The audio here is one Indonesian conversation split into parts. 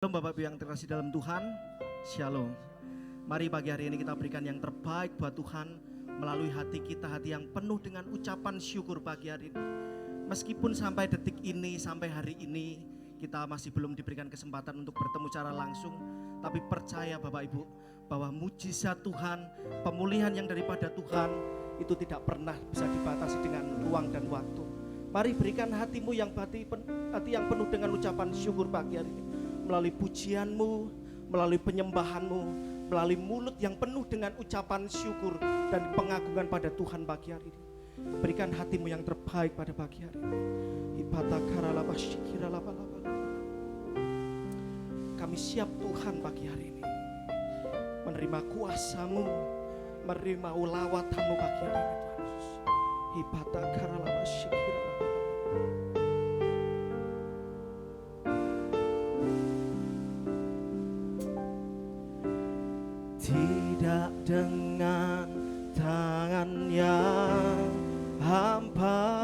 Shalom Bapak Ibu yang terkasih dalam Tuhan, Shalom. Mari pagi hari ini kita berikan yang terbaik buat Tuhan melalui hati kita, hati yang penuh dengan ucapan syukur pagi hari ini. Meskipun sampai detik ini, sampai hari ini kita masih belum diberikan kesempatan untuk bertemu secara langsung, tapi percaya Bapak Ibu bahwa mujizat Tuhan, pemulihan yang daripada Tuhan itu tidak pernah bisa dibatasi dengan ruang dan waktu. Mari berikan hatimu yang hati yang penuh dengan ucapan syukur pagi hari ini. Melalui pujianmu, melalui penyembahanmu, melalui mulut yang penuh dengan ucapan syukur dan pengagungan pada Tuhan pagi hari ini. Berikan hatimu yang terbaik pada pagi hari ini. Kami siap Tuhan pagi hari ini menerima kuasa-Mu, menerima ulawatanmu pagi hari ini Tuhan Yesus. Tidak dengan tangan yang hampa,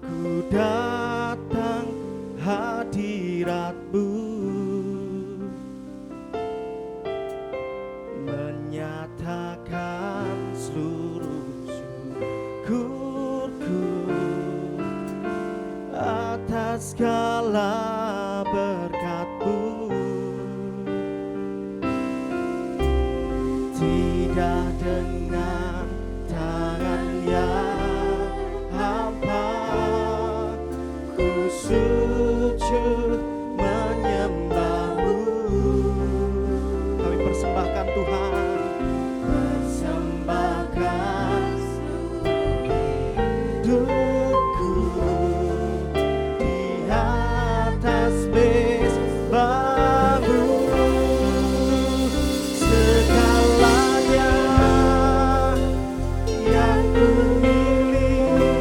ku datang hadirat-Mu, menyatakan seluruh syukurku atas segala berkat-Mu. Tidak dengan tangan yang hampa, ku sujud menyembah-Mu. Kami persembahkan Tuhan, persembahkan hidupku di atas mezbah-Mu. Segalanya yang ku miliki,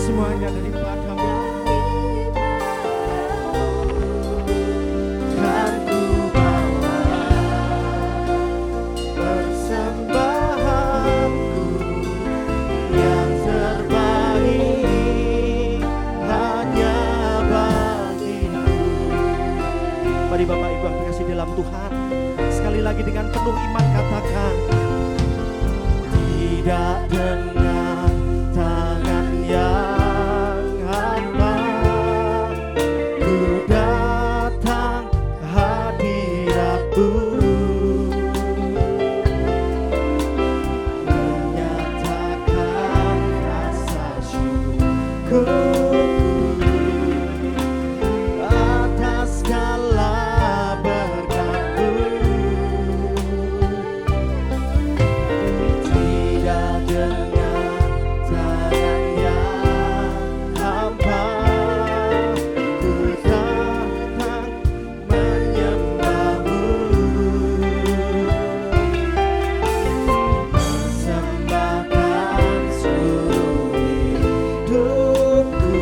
semuanya daripada-Mu. Dan ku bawa persembahanku yang terbaik hanya bagimu. Mari Bapak Ibu yang terkasih dalam Tuhan, sekali lagi dengan penuh iman katakan, tidak dengan tangan yang hampa, ku datang hadirat-Mu, menyatakan rasa syukur atas segala berkat-Mu. Tidak dengan tangan yang hampa, ku datang menyembah-Mu, persembahkan seluruh hidupku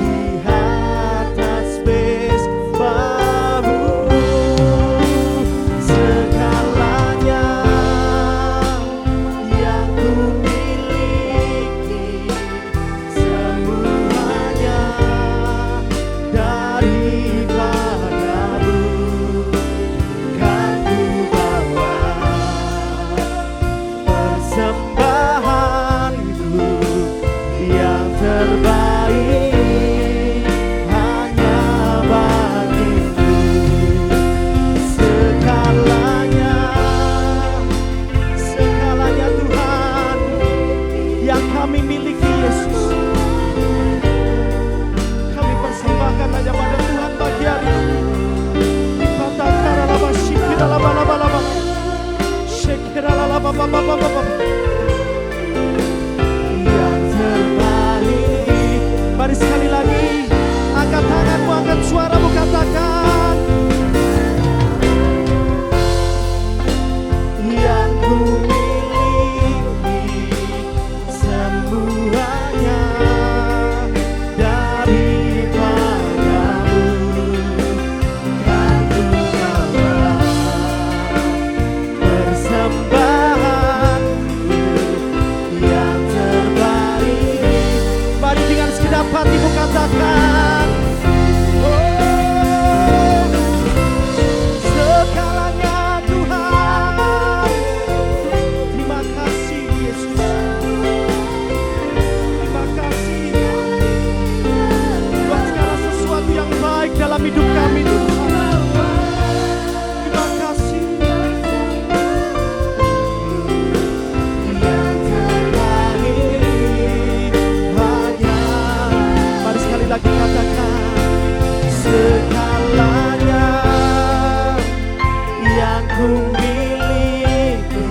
di atas mezbah-Mu. Segalanya yang ku miliki, semuanya daripada-Mu. Kan ku bawa persembahanku yang terbaik hanya bagimu. Segalanya Tuhan yang kami miliki Yesus, kami persembahkan hanya pada Tuhan pagi hari ini. Yang terbaik. Mari sekali lagi angkat tanganmu, angkat suaramu, katakan, yang ku miliki semuanya daripada-Mu. Kan ku bawa persembahan katakan, oh, segalanya Tuhan. Terima kasih Yesus. Terima kasih buat segala sesuatu yang baik dalam hidup kami Tuhan. Terima kasih. Yang terbaik hanya, mari sekali lagi katakan, segalanya yang ku miliki,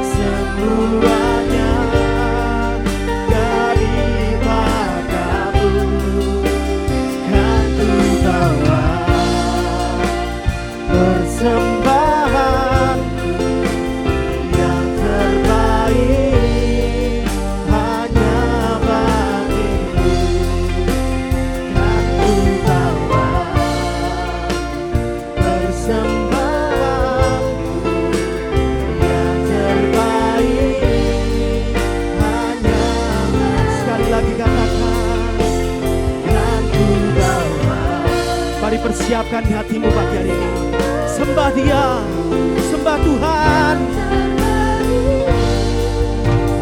semuanya daripadamu, kan ku bawa persembahanku. Yang terbaik hanya bagimu, kan ku bawa persembahanku. Yang terbaik hanya, sekali lagi katakan, kan ku bawa. Mari persiapkan hatimu pagi hari ini. Sembah Dia, sembah Tuhan.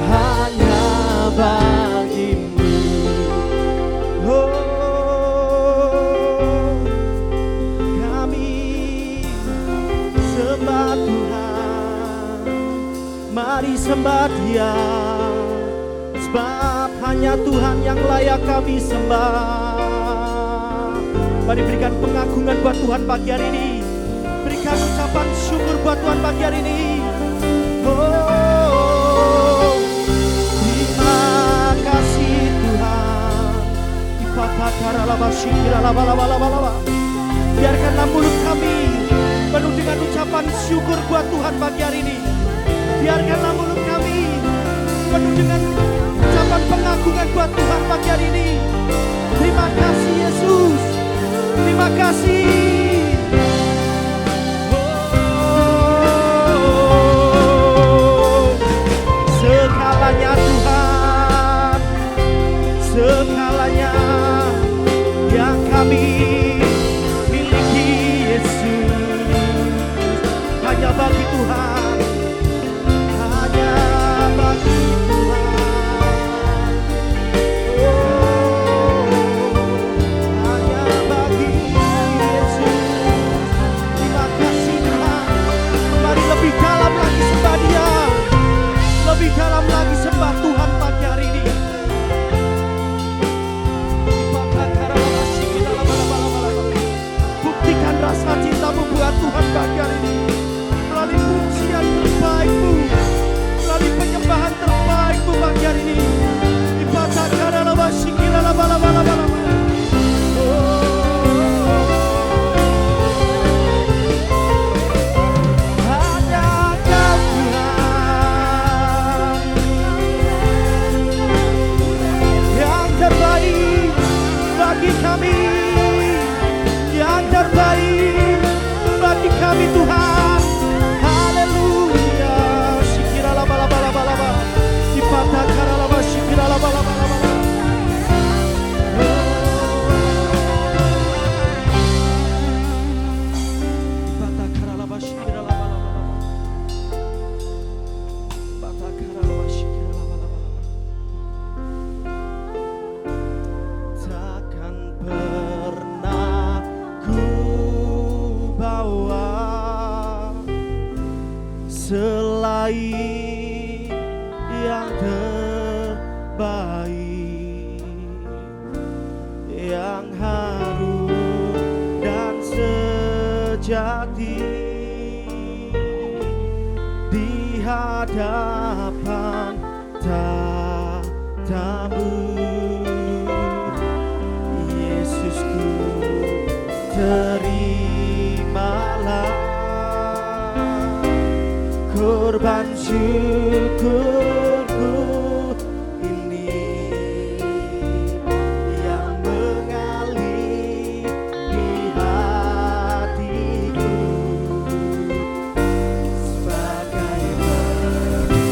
Hanya bagimu, oh, kami sembah Tuhan. Mari sembah Dia, sebab hanya Tuhan yang layak kami sembah. Mari berikan pengagungan buat Tuhan pagi hari ini. Berikan ucapan syukur buat Tuhan pagi hari ini. Oh, terima kasih Tuhan. Biarkanlah mulut kami penuh dengan ucapan syukur buat Tuhan pagi hari ini. Biarkanlah mulut kami penuh dengan ucapan pengagungan buat Tuhan pagi hari ini. Terima kasih Yesus. Terima kasih. Segalanya Tuhan, segalanya yang kami miliki Yesus, hanya bagi Tuhan, hanya bagi Tuhan. Oh, hanya bagi Yesus. Terima kasih Tuhan. Mari lebih dalam lagi sembah Dia, lebih dalam lagi sembah Tuhan pagi hari ini. Buktikan rasa cintamu buat Tuhan pagi hari ini melalui pujian terbaikmu, melalui penyembahan terbaikmu pagi hari ini. Tuhan, haleluya. Shikirala bala bala bala bala, dipatah karala shikirala bala bala bala. Dipatah karala shikirala bala bala bala, dipatah karala shikirala bala bala bala. Takkan pernah ku bawa selain yang terbaik, yang harum dan sejati di hadapan tatamu. Yesusku, terimalah korban syukurku ini yang mengalir di hatiku sebagai persembahan.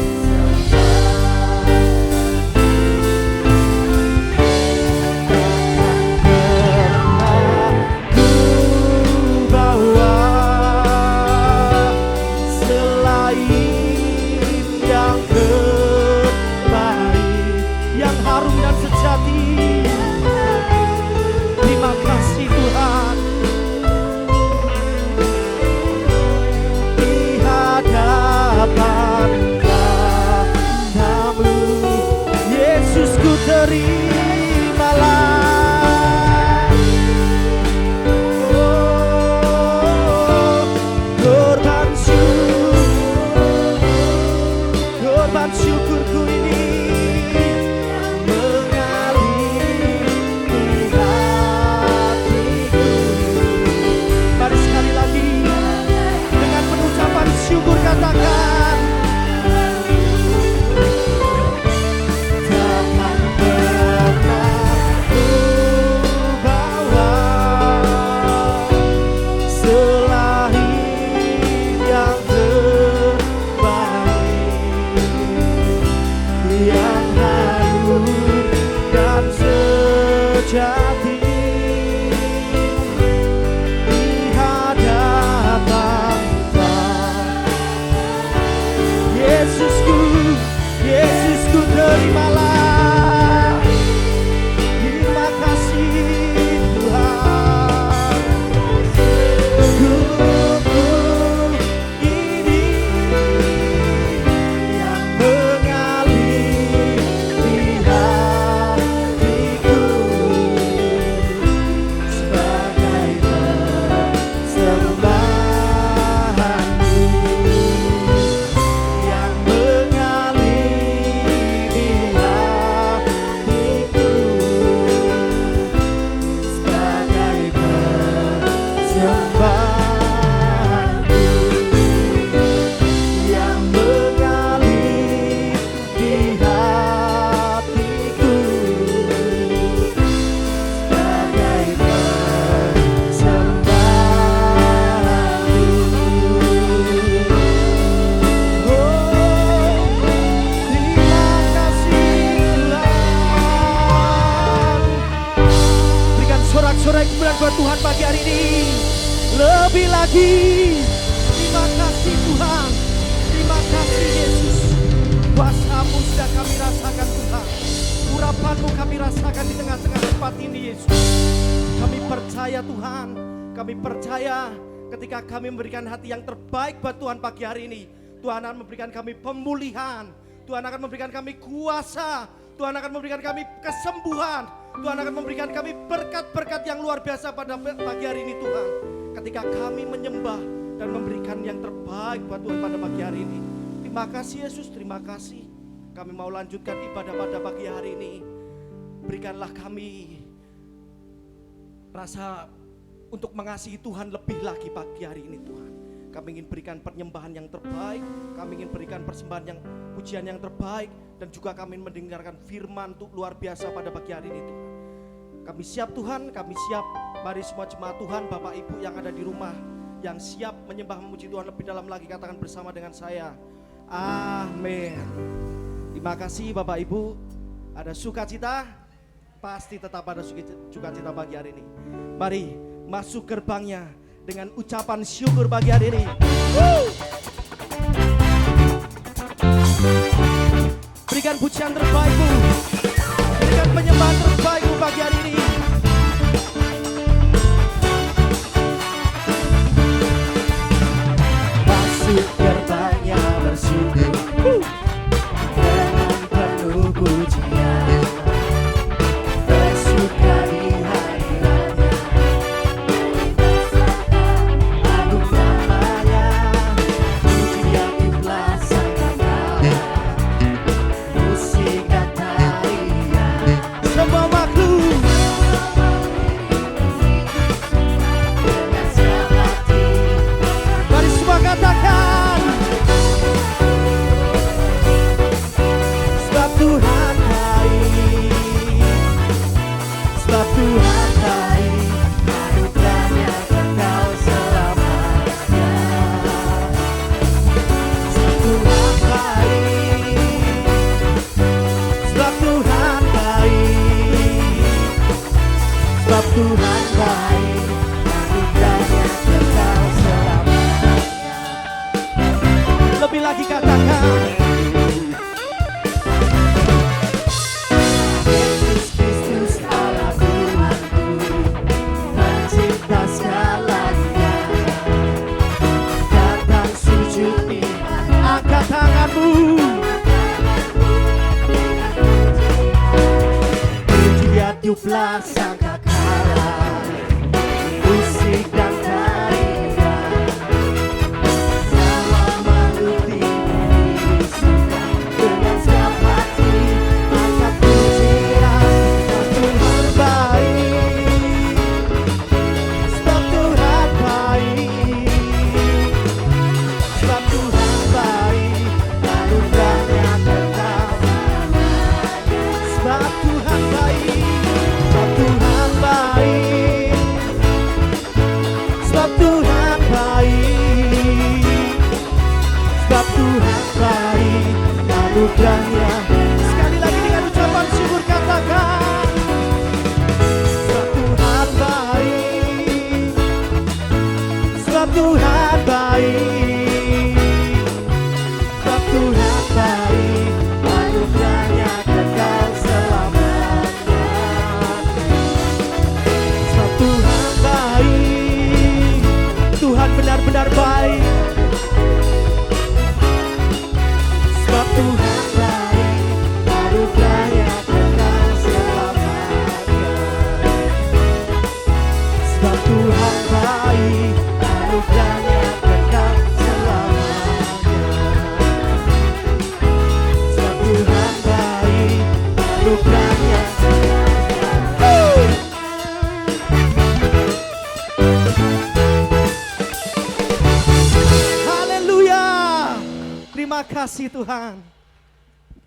sejati di hadapan Tuhan. Yesusku, Yesusku, terimalah. Terima kasih Tuhan. Hidupku ini yang mengalir di hatiku sebagai persembahanku, yang mengalir di hatiku sebagai persembahanku, yang mengalir di hatiku sebagai persembahanku. Oh, terima kasih Tuhan. Berikan sorak-sorai kemuliaan buat Tuhan pagi hari ini. Lebih lagi, terima kasih Tuhan. Terima kasih Yesus. Kuasa-Mu sudah kami rasakan Tuhan. Urapan-Mu kami rasakan di tengah-tengah tempat ini Yesus. Kami percaya Tuhan. Kami percaya ketika kami memberikan hati yang terbaik buat Tuhan pagi hari ini, Tuhan akan memberikan kami pemulihan. Tuhan akan memberikan kami kuasa. Tuhan akan memberikan kami kesembuhan. Tuhan akan memberikan kami berkat-berkat yang luar biasa pada pagi hari ini Tuhan. Ketika kami menyembah dan memberikan yang terbaik buat Tuhan pada pagi hari ini. Terima kasih Yesus, terima kasih. Kami mau lanjutkan ibadah pada pagi hari ini. Berikanlah kami rasa untuk mengasihi Tuhan lebih lagi pagi hari ini Tuhan. Kami ingin berikan penyembahan yang terbaik, kami ingin berikan persembahan yang pujian yang terbaik, dan juga kami mendengarkan firman untuk luar biasa pada pagi hari ini Tuhan. Kami siap Tuhan, kami siap. Mari semua jemaat Tuhan, Bapak Ibu yang ada di rumah, yang siap menyembah memuji Tuhan lebih dalam lagi, katakan bersama dengan saya, amin. Terima kasih Bapak Ibu. Ada sukacita, pasti tetap ada sukacita pagi hari ini. Mari masuk gerbangnya dengan ucapan syukur pagi hari ini. Berikan pujian terbaikmu, berikan penyembahan terbaikmu pagi hari ini. Masuk gerbangnya bersyukur dengan penuh pujian, bersuka di hadiratnya, agung namanya, pujian itulah sang Bapa, musik dan tarian, semua makhluk dengan siap hati. Mari semua katakan, sebab Tuhan baik, sebab Tuhan baik, anugerahnya kekal selamanya. Sebab Tuhan baik, sebab Tuhan baik, sebab Tuhan baik, anugerahnya kekal selamanya. Lebih lagi katakan, Yesus Kristus Allah Tuhanku, pencipta segalanya, datang sujud di angkat tanganmu, pujian tiuplah sangkakala, musik dan tarian, sama makhluk di bumi suka dengan siap hati angkat pujian. Sebab Tuhan baik, sebab Tuhan baik, sebab Tuhan baik, anugerahnya kekal. Sebab Tuhan baik, sebab Tuhan benar-benar baik. Sebab Tuhan baik, anugerahnya kekal selamanya. Sebab Tuhan baik, anugerahnya kekal selamanya. Sebab Tuhan baik, anugerahnya. Terima kasih Tuhan.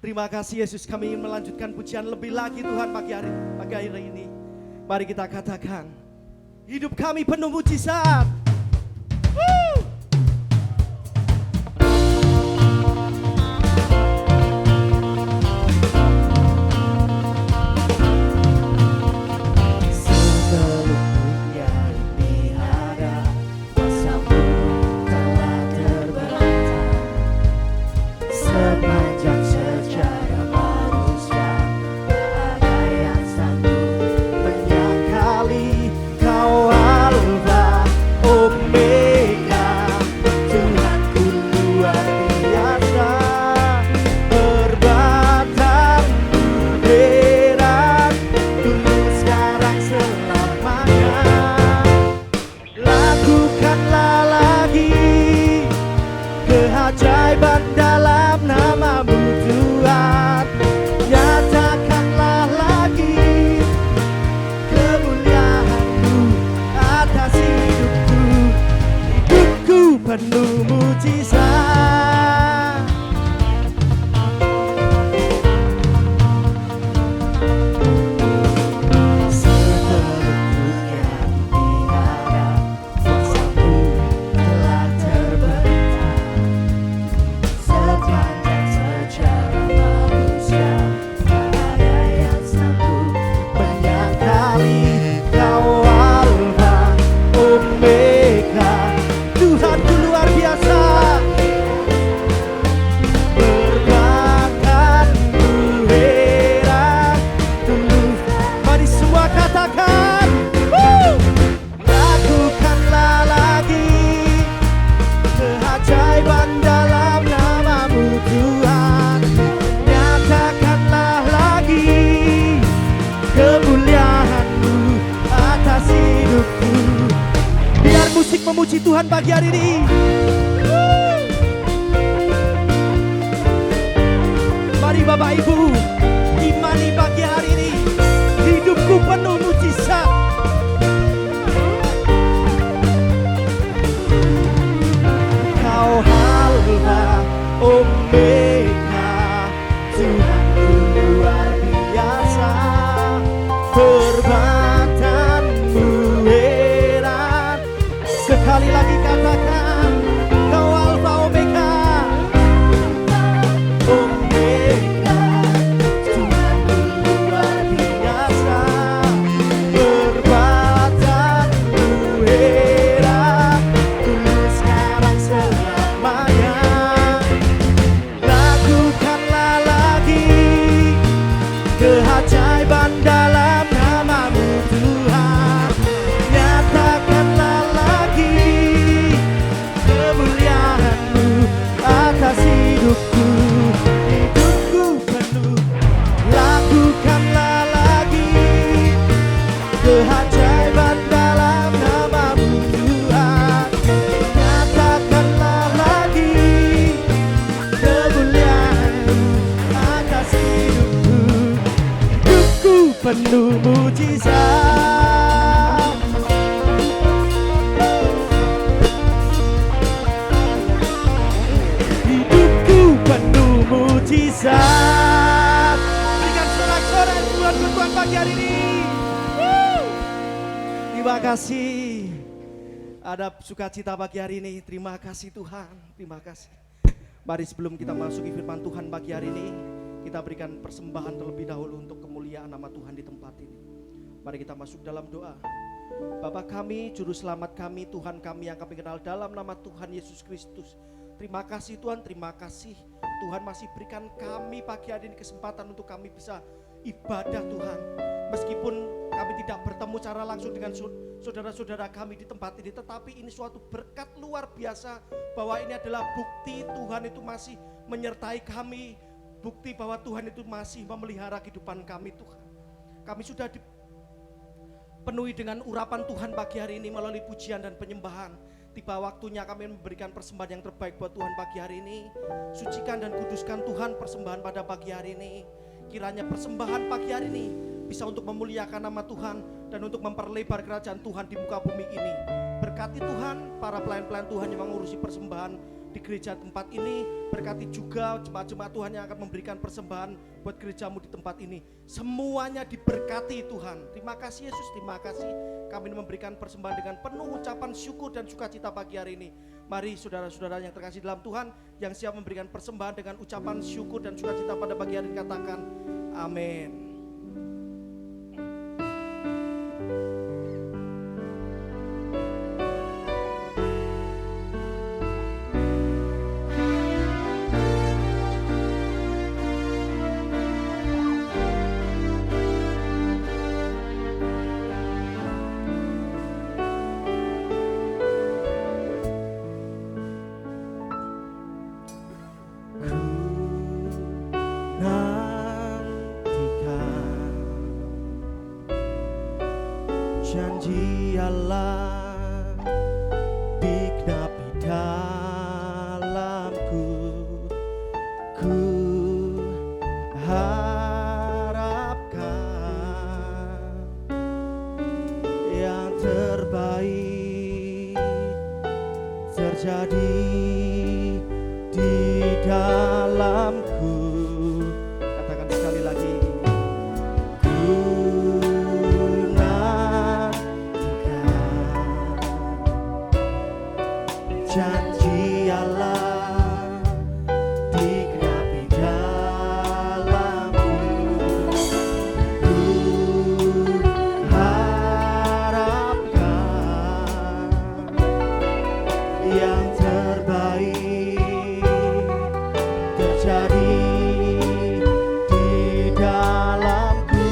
Terima kasih Yesus, kami ingin melanjutkan pujian lebih lagi Tuhan pagi hari ini. Mari kita katakan, hidup kami penuh mujizat. Keajaiban dalam nama-Mu Tuhan, nyatakanlah lagi kemuliaan-Mu atas hidupku. Hidupku penuh mujizat. Seluruhnya tiada, kuasa-Mu telah terbentang. Sepanjang sejarah manusia, tak ada yang sanggup menyangkali Kau Alfa Omega. Tuhanku luar biasa, berbakat-Mu heran tulus. Mari semua katakan, lakukanlah lagi keajaiban dalam nama-Mu Tuhan, nyatakanlah lagi kemuliaan-Mu atas hidupku. Biar musik memuji Tuhan pagi hari ini. Mari Bapak Ibu, imani pagi hari ini, hidupku penuh mujizat. Kau Alfa Omega, Tuhanku luar biasa, perbuatan-Mu heran. Sekali lagi katakan, Kau Alfa Omega, Omega, Tuhanku luar biasa, perbuatan-Mu heran, tulus sekarang selamanya. Lakukanlah lagi keajaiban dalam nama-Mu Tuhan, nyatakanlah lagi kemuliaan-Mu atas hidupku. Hidupku penuh, lakukanlah lagi keajaiban dalam nama-Mu Tuhan, nyatakanlah lagi kemuliaan-Mu atas hidupku. Hidupku penuh mujizat. Hidupku penuh mujizat. Berikan sorak-sorai buat Tuhan pagi hari ini. Terima kasih. Ada sukacita pagi hari ini. Terima kasih Tuhan. Terima kasih. Mari sebelum kita masuki firman Tuhan pagi hari ini, kita berikan persembahan terlebih dahulu untuk kemuliaan nama Tuhan di tempat ini. Mari kita masuk dalam doa. Bapa kami, Juru Selamat kami, Tuhan kami yang kami kenal dalam nama Tuhan Yesus Kristus. Terima kasih Tuhan, terima kasih. Tuhan masih berikan kami pagi hari ini kesempatan untuk kami bisa ibadah Tuhan. Meskipun kami tidak bertemu bertemu secara langsung dengan saudara-saudara kami di tempat ini, tetapi ini suatu berkat luar biasa bahwa ini adalah bukti Tuhan itu masih menyertai kami, bukti bahwa Tuhan itu masih memelihara kehidupan kami. Tuhan, kami sudah dipenuhi dengan urapan Tuhan pagi hari ini melalui pujian dan penyembahan. Tiba waktunya kami memberikan persembahan yang terbaik buat Tuhan pagi hari ini. Sucikan dan kuduskan Tuhan persembahan pada pagi hari ini. Kiranya persembahan pagi hari ini bisa untuk memuliakan nama Tuhan dan untuk memperlebar kerajaan Tuhan di muka bumi ini. Berkati Tuhan para pelayan-pelayan Tuhan yang mengurusi persembahan di gereja tempat ini. Berkati juga jemaat-jemaat Tuhan yang akan memberikan persembahan buat gerejamu di tempat ini. Semuanya diberkati Tuhan. Terima kasih Yesus, terima kasih. Kami memberikan persembahan dengan penuh ucapan syukur dan sukacita pagi hari ini. Mari saudara-saudara yang terkasih dalam Tuhan, yang siap memberikan persembahan dengan ucapan syukur dan sukacita pada pagi hari ini, katakan amin. Janji Allah digenapi dalamku, ku harapkan yang terbaik terjadi di dalamku. Katakan sekali lagi. Janji Allah digenapi dalamku, ku harapkan yang terbaik terjadi di dalamku.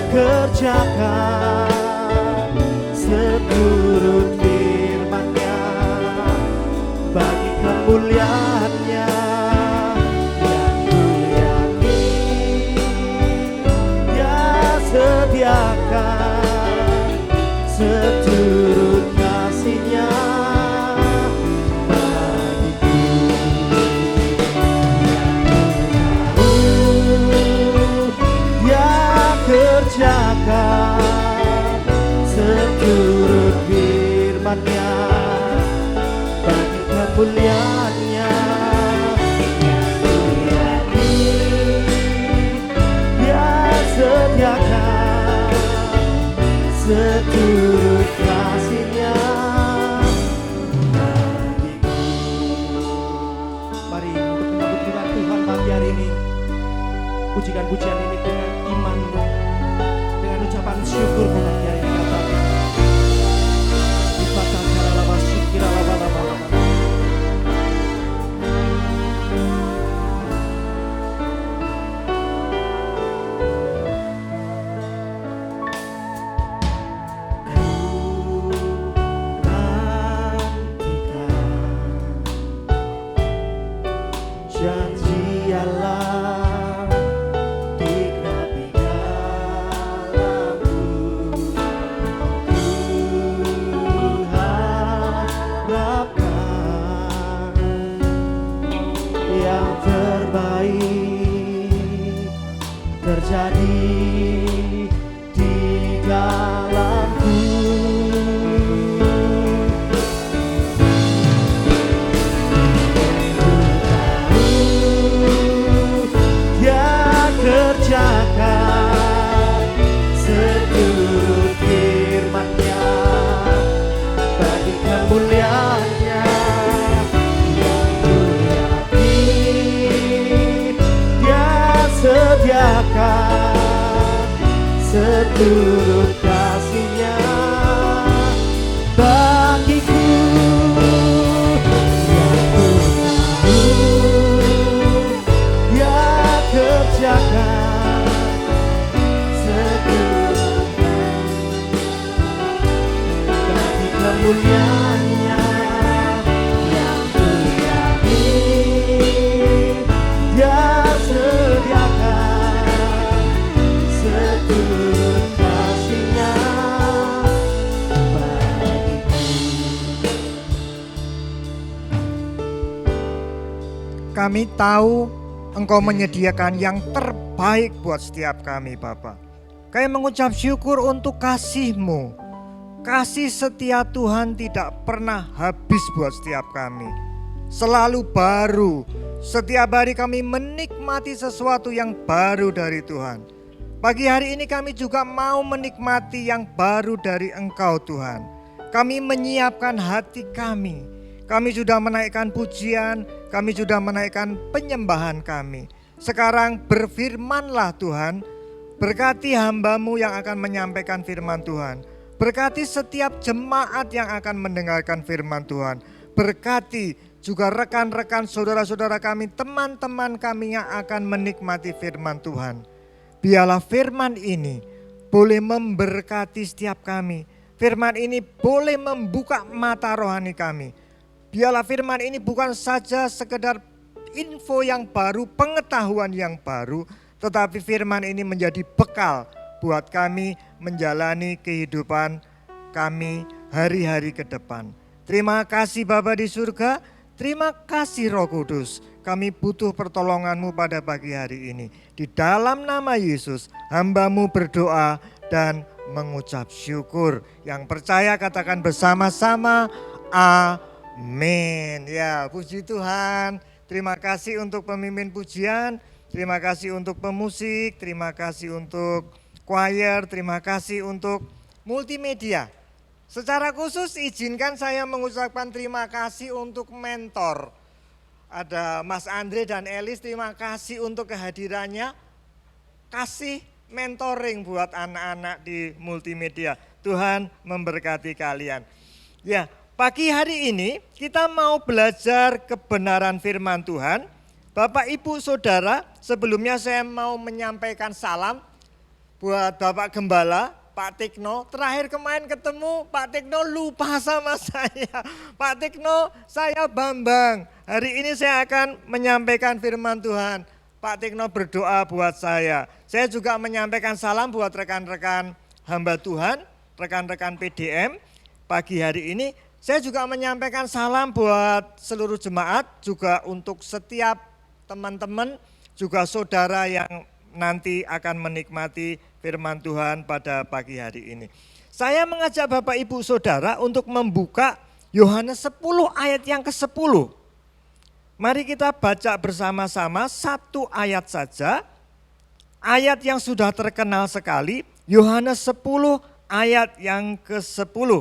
Kerjakan seturut firman-Nya bagi kemuliaan-Nya, yang ku yakin Dia sediakan seturut kasih-Nya bagiku. Kerjakan seturut firman-Nya bagi kemuliaan-Nya, yang ku yakin Dia sediakan seturut kasih-Nya bagiku. Mari untuk menyambut firman Tuhan pagi hari ini, pujikan pujian ini dengan iman, dengan ucapan syukur pagi hari ini, katakan dibaca cara lama syukira lama-lama. Janji Allah digenapi dalamku, ku harapkan yang terbaik terjadi di dalamku. Kerjakan seturut firman-Nya bagi kemuliaan-Nya, yang ku yakin Dia sediakan seturut kasih-Nya bagiku, yang ku Kami tahu Engkau menyediakan yang terbaik buat setiap kami Bapa. Kami mengucap syukur untuk kasih-Mu. Kasih setia Tuhan tidak pernah habis buat setiap kami. Selalu baru. Setiap hari kami menikmati sesuatu yang baru dari Tuhan. Pagi hari ini kami juga mau menikmati yang baru dari Engkau Tuhan. Kami menyiapkan hati kami. Kami sudah menaikkan pujian, kami sudah menaikkan penyembahan kami. Sekarang berfirman-Lah Tuhan, berkati hamba-Mu yang akan menyampaikan firman Tuhan. Berkati setiap jemaat yang akan mendengarkan firman Tuhan. Berkati juga rekan-rekan saudara-saudara kami, teman-teman kami yang akan menikmati firman Tuhan. Biarlah firman ini boleh memberkati setiap kami. Firman ini boleh membuka mata rohani kami. Biarlah firman ini bukan saja sekedar info yang baru, pengetahuan yang baru, tetapi firman ini menjadi bekal buat kami menjalani kehidupan kami hari-hari ke depan. Terima kasih Bapa di surga, terima kasih Roh Kudus. Kami butuh pertolongan-Mu pada pagi hari ini. Di dalam nama Yesus, hamba-Mu berdoa dan mengucap syukur. Yang percaya katakan bersama-sama, amin. Ya, puji Tuhan. Terima kasih untuk pemimpin pujian, terima kasih untuk pemusik, terima kasih untuk choir, terima kasih untuk multimedia. Secara khusus izinkan saya mengucapkan terima kasih untuk mentor. Ada Mas Andre dan Elis, terima kasih untuk kehadirannya. Kasih mentoring buat anak-anak di multimedia. Tuhan memberkati kalian. Ya, pagi hari ini kita mau belajar kebenaran firman Tuhan. Bapak Ibu Saudara, sebelumnya saya mau menyampaikan salam buat Bapak Gembala, Pak Tikno. Terakhir kemarin ketemu Pak Tikno lupa sama saya. Pak Tikno, saya Bambang. Hari ini saya akan menyampaikan firman Tuhan. Pak Tikno berdoa buat saya. Saya juga menyampaikan salam buat rekan-rekan hamba Tuhan, rekan-rekan PDM. Pagi hari ini saya juga menyampaikan salam buat seluruh jemaat, juga untuk setiap teman-teman, juga saudara yang nanti akan menikmati firman Tuhan pada pagi hari ini. Saya mengajak Bapak Ibu Saudara untuk membuka Yohanes 10 ayat yang ke-10. Mari kita baca bersama-sama satu ayat saja. Ayat yang sudah terkenal sekali, Yohanes 10 ayat yang ke-10.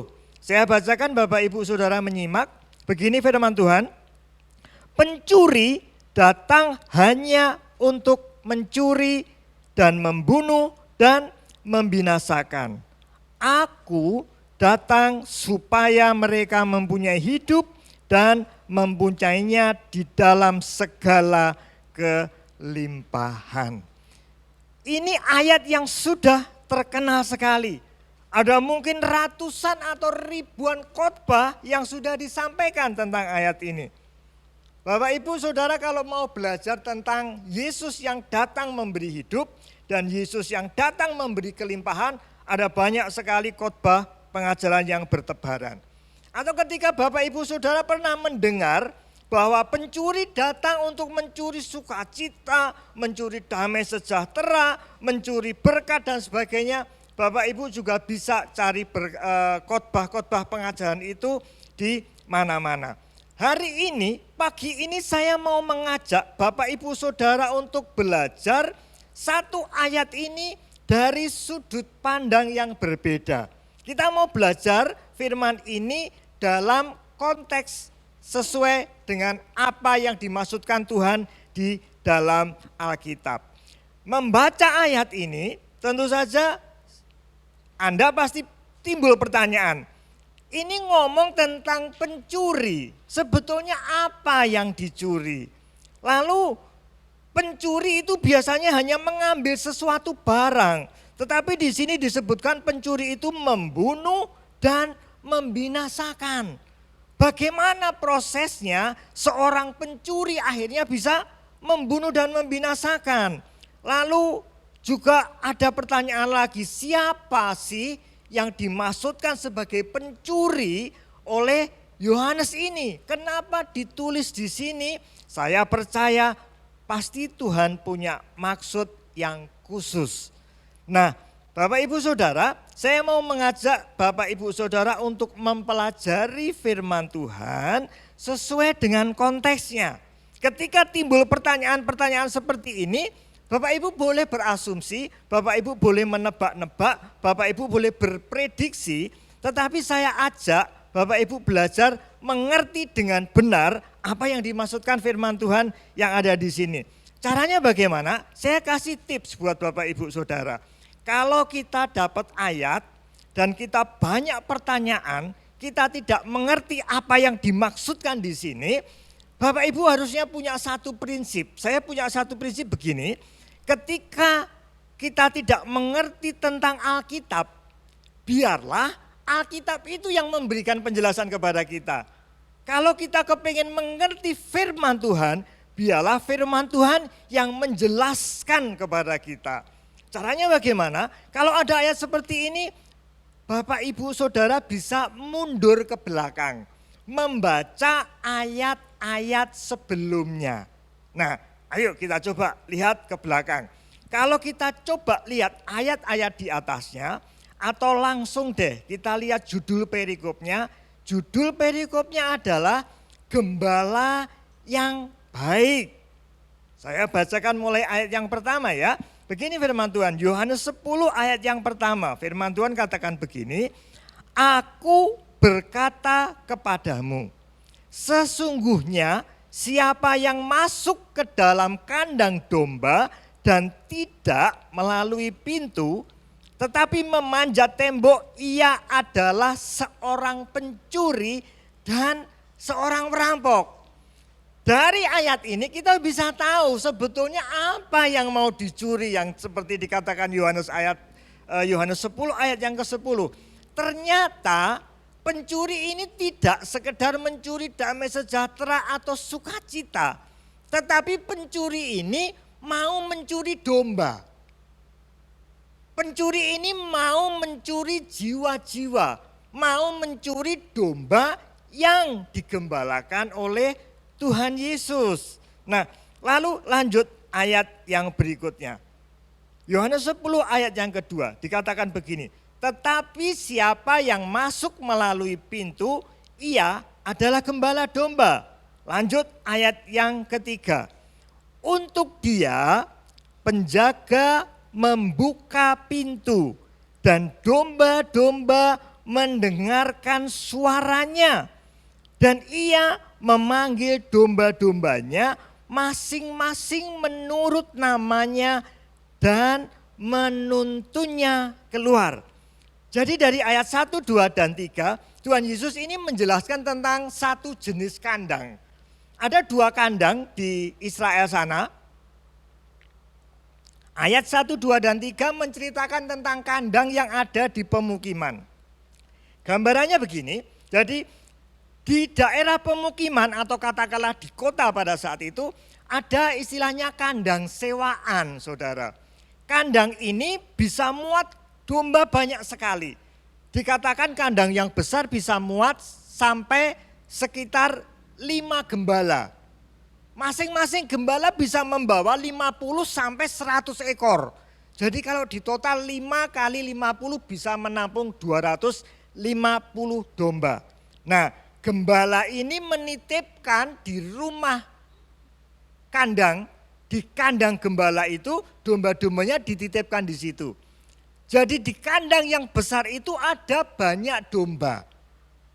Saya bacakan, Bapak Ibu Saudara menyimak. Begini firman Tuhan. Pencuri datang hanya untuk mencuri dan membunuh dan membinasakan. Aku datang supaya mereka mempunyai hidup dan mempunyainya di dalam segala kelimpahan. Ini ayat yang sudah terkenal sekali. Ada mungkin ratusan atau ribuan khotbah yang sudah disampaikan tentang ayat ini. Bapak Ibu Saudara, kalau mau belajar tentang Yesus yang datang memberi hidup dan Yesus yang datang memberi kelimpahan, ada banyak sekali khotbah pengajaran yang bertebaran. Atau ketika Bapak Ibu Saudara pernah mendengar bahwa pencuri datang untuk mencuri sukacita, mencuri damai sejahtera, mencuri berkat dan sebagainya, Bapak Ibu juga bisa cari khotbah-khotbah pengajaran itu di mana-mana. Hari ini, pagi ini saya mau mengajak Bapak Ibu Saudara untuk belajar satu ayat ini dari sudut pandang yang berbeda. Kita mau belajar firman ini dalam konteks sesuai dengan apa yang dimaksudkan Tuhan di dalam Alkitab. Membaca ayat ini tentu saja Anda pasti timbul pertanyaan. Ini ngomong tentang pencuri, sebetulnya apa yang dicuri? Lalu pencuri itu biasanya hanya mengambil sesuatu barang, tetapi di sini disebutkan pencuri itu membunuh dan membinasakan. Bagaimana prosesnya seorang pencuri akhirnya bisa membunuh dan membinasakan? Lalu juga ada pertanyaan lagi, siapa sih yang dimaksudkan sebagai pencuri oleh Yohanes ini kenapa ditulis di sini? Saya percaya pasti Tuhan punya maksud yang khusus. Nah, Bapak Ibu Saudara, saya mau mengajak Bapak Ibu Saudara untuk mempelajari firman Tuhan sesuai dengan konteksnya. Ketika timbul pertanyaan-pertanyaan seperti ini, Bapak Ibu boleh berasumsi, Bapak Ibu boleh menebak-nebak, Bapak Ibu boleh berprediksi, tetapi saya ajak Bapak Ibu belajar mengerti dengan benar apa yang dimaksudkan firman Tuhan yang ada di sini. Caranya bagaimana? Saya kasih tips buat Bapak Ibu Saudara. Kalau kita dapat ayat dan kita banyak pertanyaan, kita tidak mengerti apa yang dimaksudkan di sini, Bapak Ibu harusnya punya satu prinsip. Saya punya satu prinsip begini, ketika kita tidak mengerti tentang Alkitab, biarlah Alkitab itu yang memberikan penjelasan kepada kita. Kalau kita kepingin mengerti firman Tuhan, biarlah firman Tuhan yang menjelaskan kepada kita. Caranya bagaimana? Kalau ada ayat seperti ini, Bapak Ibu Saudara bisa mundur ke belakang, membaca ayat-ayat sebelumnya. Nah, ayo kita coba lihat ke belakang. Kalau kita coba lihat ayat-ayat di atasnya, atau langsung deh kita lihat judul perikopnya. Judul perikopnya adalah Gembala yang Baik. Saya bacakan mulai ayat yang pertama ya. Begini firman Tuhan, Yohanes 10 ayat yang pertama. Firman Tuhan katakan begini, Aku berkata kepadamu, sesungguhnya siapa yang masuk ke dalam kandang domba dan tidak melalui pintu, tetapi memanjat tembok, ia adalah seorang pencuri dan seorang perampok. Dari ayat ini kita bisa tahu sebetulnya apa yang mau dicuri yang seperti dikatakan Yohanes 10 ayat yang ke-10. Ternyata pencuri ini tidak sekedar mencuri damai sejahtera atau sukacita, tetapi pencuri ini mau mencuri domba. Pencuri ini mau mencuri jiwa-jiwa, mau mencuri domba yang digembalakan oleh Tuhan Yesus. Nah, lalu lanjut ayat yang berikutnya. Yohanes 10 ayat yang kedua dikatakan begini, tetapi siapa yang masuk melalui pintu, ia adalah gembala domba. Lanjut ayat yang ketiga. Untuk dia penjaga membuka pintu dan domba-domba mendengarkan suaranya. Dan ia memanggil domba-dombanya masing-masing menurut namanya dan menuntunnya keluar. Jadi dari ayat 1, 2, dan 3, Tuhan Yesus ini menjelaskan tentang satu jenis kandang. Ada 2 kandang di Israel sana. Ayat 1, 2, dan 3 menceritakan tentang kandang yang ada di pemukiman. Gambarannya begini, jadi di daerah pemukiman atau katakanlah di kota pada saat itu ada istilahnya kandang sewaan, saudara. Kandang ini bisa muat domba banyak sekali. Dikatakan kandang yang besar bisa muat sampai sekitar 5 gembala. Masing-masing gembala bisa membawa 50 sampai 100 ekor. Jadi kalau di total 5 kali 50 bisa menampung 250 domba. Nah, gembala ini menitipkan di rumah kandang, di kandang gembala itu domba-dombanya dititipkan di situ. Jadi di kandang yang besar itu ada banyak domba.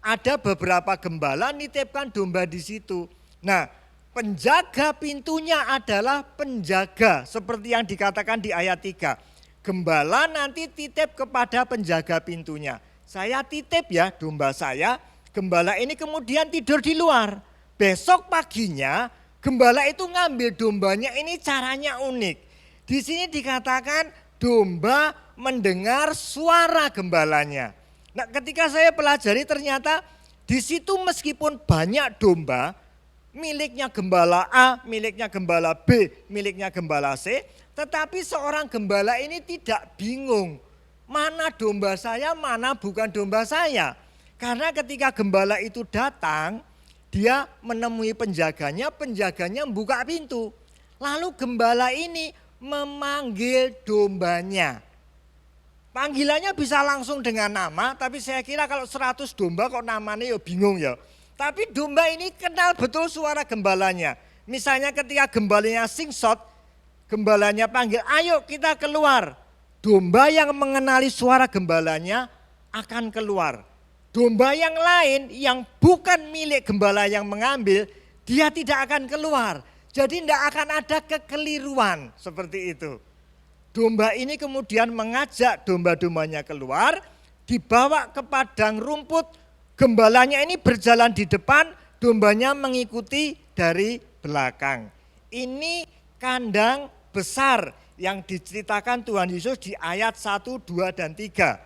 Ada beberapa gembala nitipkan domba di situ. Nah, penjaga pintunya adalah penjaga seperti yang dikatakan di ayat 3. Gembala nanti titip kepada penjaga pintunya. Saya titip ya domba saya. Gembala ini kemudian tidur di luar. Besok paginya gembala itu ngambil dombanya, ini caranya unik. Di sini dikatakan domba mendengar suara gembalanya. Nah, ketika saya pelajari ternyata di situ meskipun banyak domba, miliknya gembala A, miliknya gembala B, miliknya gembala C, tetapi seorang gembala ini tidak bingung. Mana domba saya, mana bukan domba saya. Karena ketika gembala itu datang, dia menemui penjaganya, penjaganya membuka pintu. Lalu gembala ini memanggil dombanya. Panggilannya bisa langsung dengan nama, tapi saya kira kalau 100 domba kok namanya ya bingung ya. Tapi domba ini kenal betul suara gembalanya. Misalnya ketika gembalanya singsot, gembalanya panggil, ayo kita keluar. Domba yang mengenali suara gembalanya akan keluar. Domba yang lain yang bukan milik gembala yang mengambil, dia tidak akan keluar. Jadi tidak akan ada kekeliruan seperti itu. Domba ini kemudian mengajak domba-dombanya keluar, dibawa ke padang rumput. Gembalanya ini berjalan di depan, dombanya mengikuti dari belakang. Ini kandang besar yang diceritakan Tuhan Yesus di ayat 1, 2, dan 3.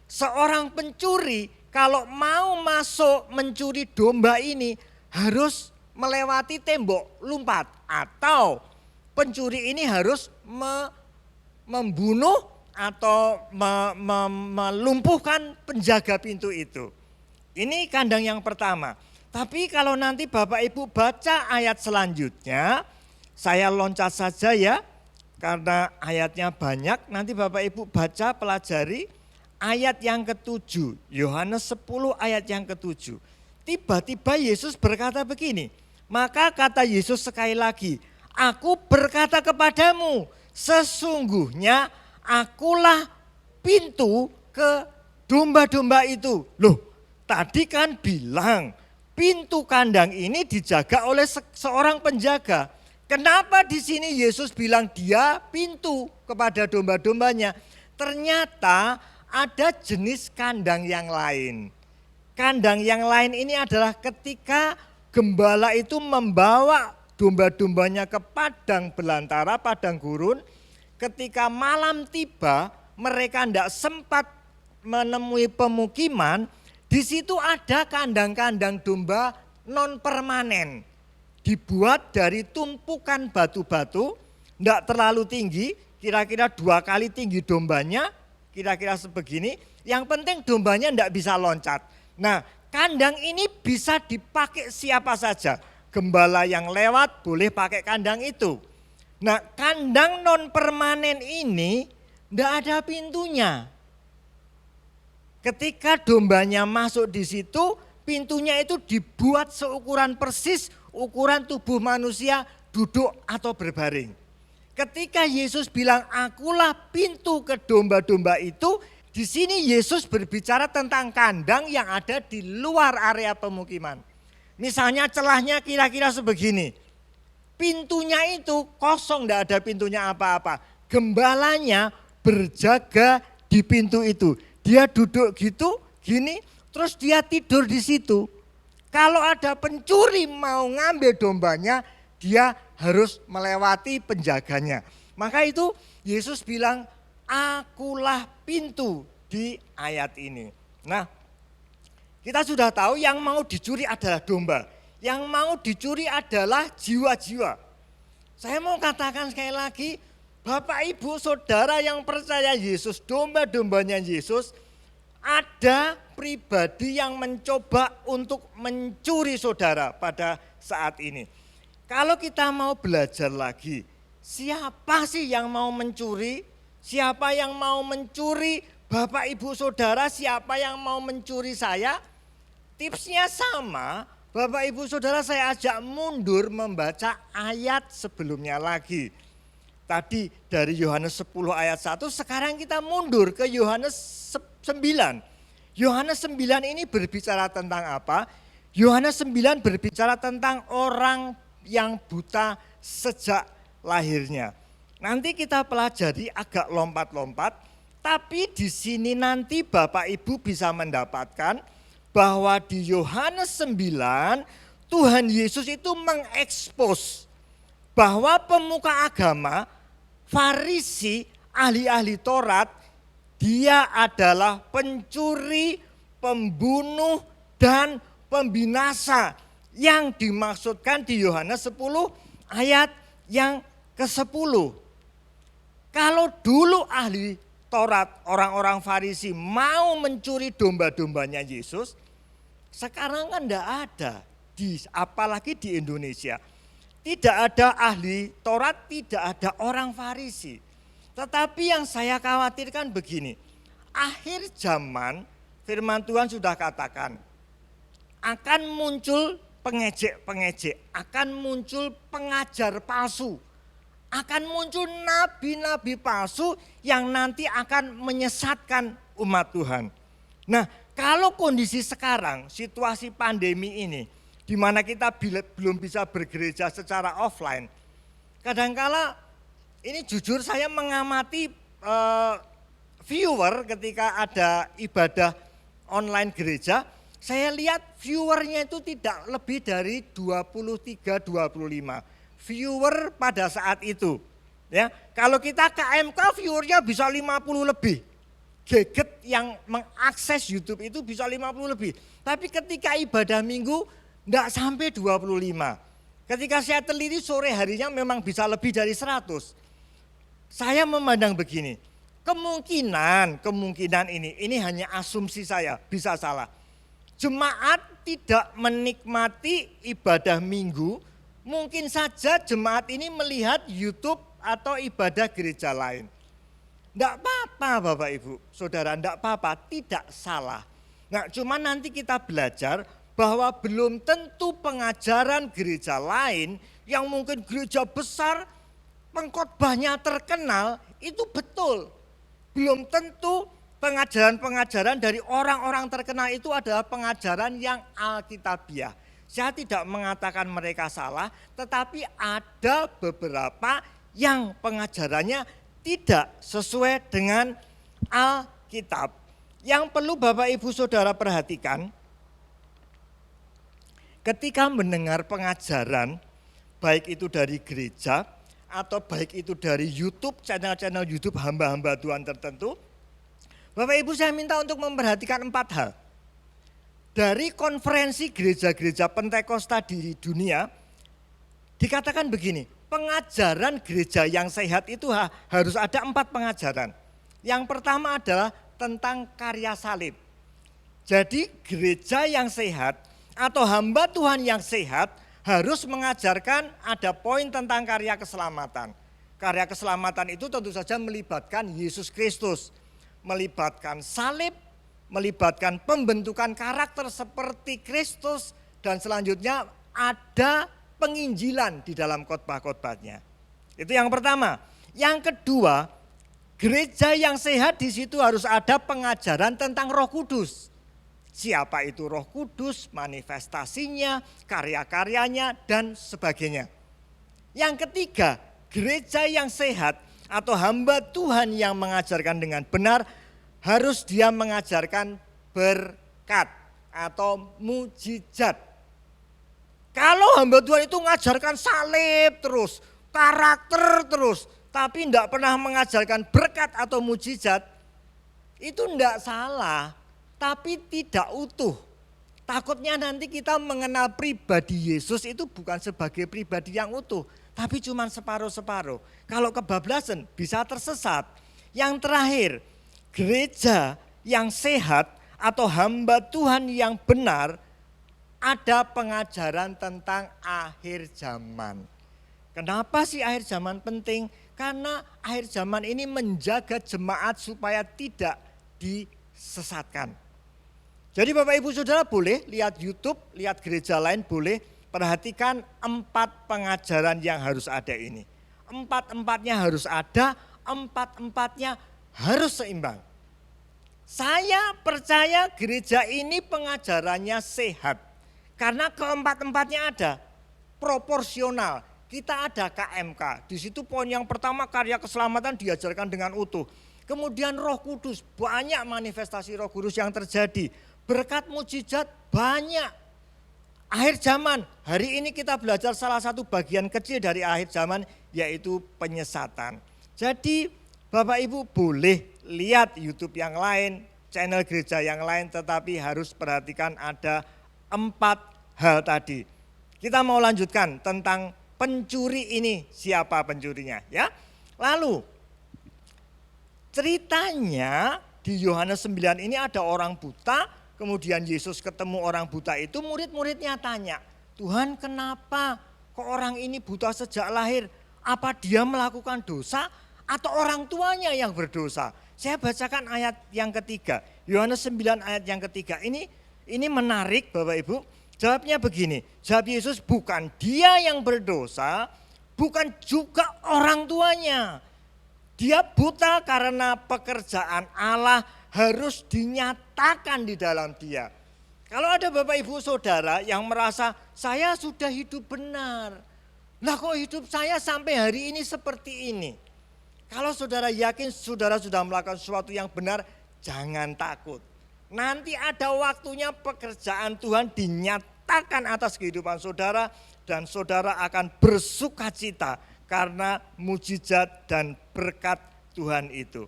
Seorang pencuri kalau mau masuk mencuri domba ini harus melewati tembok lumpat. Atau pencuri ini harus membunuh atau melumpuhkan penjaga pintu itu. Ini kandang yang pertama. Tapi kalau nanti Bapak Ibu baca ayat selanjutnya, saya loncat saja ya, karena ayatnya banyak. Nanti Bapak Ibu baca, pelajari ayat yang ke-7, Yohanes 10 ayat yang ke-7. Tiba-tiba Yesus berkata begini, maka kata Yesus sekali lagi, aku berkata kepadamu, sesungguhnya akulah pintu ke domba-domba itu. Loh, tadi kan bilang pintu kandang ini dijaga oleh seorang penjaga. Kenapa di sini Yesus bilang dia pintu kepada domba-dombanya? Ternyata ada jenis kandang yang lain. Kandang yang lain ini adalah ketika gembala itu membawa domba-dombanya ke padang belantara, padang gurun. Ketika malam tiba, mereka tidak sempat menemui pemukiman. Di situ ada kandang-kandang domba non permanen. Dibuat dari tumpukan batu-batu, tidak terlalu tinggi, kira-kira 2 kali tinggi dombanya, kira-kira sebegini. Yang penting dombanya tidak bisa loncat. Nah, kandang ini bisa dipakai siapa saja. Gembala yang lewat boleh pakai kandang itu. Nah, kandang non permanen ini tidak ada pintunya. Ketika dombanya masuk di situ, pintunya itu dibuat seukuran persis ukuran tubuh manusia duduk atau berbaring. Ketika Yesus bilang akulah pintu ke domba-domba itu, di sini Yesus berbicara tentang kandang yang ada di luar area pemukiman. Misalnya celahnya kira-kira sebegini. Pintunya itu kosong, tidak ada pintunya apa-apa. Gembalanya berjaga di pintu itu. Dia duduk gitu, gini, terus dia tidur di situ. Kalau ada pencuri mau ngambil dombanya, dia harus melewati penjaganya. Maka itu Yesus bilang, akulah pintu di ayat ini. Nah, kita sudah tahu yang mau dicuri adalah domba. Yang mau dicuri adalah jiwa-jiwa. Saya mau katakan sekali lagi, Bapak Ibu Saudara yang percaya Yesus, domba-dombanya Yesus, ada pribadi yang mencoba untuk mencuri saudara pada saat ini. Kalau kita mau belajar lagi, siapa sih yang mau mencuri? Siapa yang mau mencuri Bapak Ibu Saudara, siapa yang mau mencuri saya? Tipsnya sama, Bapak Ibu Saudara saya ajak mundur membaca ayat sebelumnya lagi. Tadi dari Yohanes 10 ayat 1, sekarang kita mundur ke Yohanes 9. Yohanes 9 ini berbicara tentang apa? Yohanes 9 berbicara tentang orang yang buta sejak lahirnya. Nanti kita pelajari agak lompat-lompat, tapi di sini nanti Bapak Ibu bisa mendapatkan bahwa di Yohanes 9 Tuhan Yesus itu mengekspos bahwa pemuka agama, Farisi, ahli-ahli Taurat, dia adalah pencuri, pembunuh, dan pembinasa yang dimaksudkan di Yohanes 10 ayat yang ke-10. Kalau dulu ahli Taurat, orang-orang Farisi mau mencuri domba-dombanya Yesus, Sekarang kan enggak ada, apalagi di Indonesia. Tidak ada ahli Taurat, tidak ada orang Farisi. Tetapi yang saya khawatirkan begini, akhir zaman firman Tuhan sudah katakan, akan muncul pengejek-pengejek, akan muncul pengajar palsu, akan muncul nabi-nabi palsu yang nanti akan menyesatkan umat Tuhan. Nah, kalau kondisi sekarang, situasi pandemi ini, di mana kita belum bisa bergereja secara offline, kadangkala ini jujur saya mengamati viewer ketika ada ibadah online gereja, saya lihat viewernya itu tidak lebih dari 23-25 viewer pada saat itu. Ya, kalau kita KMK viewernya bisa 50 lebih. Geget yang mengakses YouTube itu bisa 50 lebih. Tapi ketika ibadah minggu enggak sampai 25. Ketika saya teliti sore harinya memang bisa lebih dari 100. Saya memandang begini, kemungkinan ini hanya asumsi saya, bisa salah. Jemaat tidak menikmati ibadah minggu, mungkin saja jemaat ini melihat YouTube atau ibadah gereja lain. Enggak apa-apa Bapak Ibu, Saudara, enggak apa-apa, tidak salah. Nah, cuma nanti kita belajar bahwa belum tentu pengajaran gereja lain yang mungkin gereja besar, pengkhotbahnya terkenal, itu betul. Belum tentu pengajaran-pengajaran dari orang-orang terkenal itu adalah pengajaran yang alkitabiah. Saya tidak mengatakan mereka salah, tetapi ada beberapa yang pengajarannya tidak sesuai dengan Alkitab. Yang perlu Bapak Ibu Saudara perhatikan, ketika mendengar pengajaran, baik itu dari gereja atau baik itu dari YouTube, channel-channel YouTube hamba-hamba Tuhan tertentu, Bapak Ibu saya minta untuk memperhatikan 4 hal. Dari konferensi gereja-gereja Pentakosta di dunia, dikatakan begini, pengajaran gereja yang sehat itu harus ada 4 pengajaran. Yang pertama adalah tentang karya salib. Jadi gereja yang sehat atau hamba Tuhan yang sehat harus mengajarkan ada poin tentang karya keselamatan. Karya keselamatan itu tentu saja melibatkan Yesus Kristus, melibatkan salib, melibatkan pembentukan karakter seperti Kristus, dan selanjutnya ada penginjilan di dalam khotbah-khotbahnya. Itu yang pertama. Yang kedua, gereja yang sehat di situ harus ada pengajaran tentang Roh Kudus. Siapa itu Roh Kudus, manifestasinya, karya-karyanya, dan sebagainya. Yang ketiga, gereja yang sehat atau hamba Tuhan yang mengajarkan dengan benar, harus dia mengajarkan berkat atau mujizat. Kalau hamba Tuhan itu mengajarkan salib terus, karakter terus, tapi tidak pernah mengajarkan berkat atau mujizat, itu tidak salah. Tapi tidak utuh. Takutnya nanti kita mengenal pribadi Yesus itu bukan sebagai pribadi yang utuh, tapi cuma separuh-separuh. Kalau kebablasan bisa tersesat. Yang terakhir, gereja yang sehat atau hamba Tuhan yang benar ada pengajaran tentang akhir zaman. Kenapa sih akhir zaman penting? Karena akhir zaman ini menjaga jemaat supaya tidak disesatkan. Jadi Bapak Ibu Saudara boleh lihat YouTube, lihat gereja lain boleh, perhatikan 4 pengajaran yang harus ada ini. 4-4-nya harus ada, 4-4-nya harus seimbang. Saya percaya gereja ini pengajarannya sehat. Karena keempat-empatnya ada, proporsional. Kita ada KMK, di situ poin yang pertama karya keselamatan diajarkan dengan utuh. Kemudian Roh Kudus, banyak manifestasi Roh Kudus yang terjadi. Berkat mujizat banyak. Akhir zaman, hari ini kita belajar salah satu bagian kecil dari akhir zaman, yaitu penyesatan. Jadi Bapak Ibu boleh lihat YouTube yang lain, channel gereja yang lain, tetapi harus perhatikan ada 4 hal tadi. Kita mau lanjutkan tentang pencuri ini, siapa pencurinya ya. Lalu ceritanya di Yohanes 9 ini ada orang buta kemudian Yesus ketemu orang buta itu, murid-muridnya tanya, Tuhan kenapa kok orang ini buta sejak lahir? Apa dia melakukan dosa atau orang tuanya yang berdosa? Saya bacakan ayat yang ketiga, Yohanes 9 ayat yang ketiga. Ini menarik Bapak Ibu. Jawabnya begini, jawab Yesus, bukan dia yang berdosa, bukan juga orang tuanya. Dia buta karena pekerjaan Allah harus dinyatakan di dalam dia. Kalau ada Bapak Ibu Saudara yang merasa saya sudah hidup benar, lah kok hidup saya sampai hari ini seperti ini. Kalau saudara yakin saudara sudah melakukan sesuatu yang benar, jangan takut. Nanti ada waktunya pekerjaan Tuhan dinyatakan atas kehidupan saudara dan saudara akan bersukacita karena mujizat dan berkat Tuhan itu.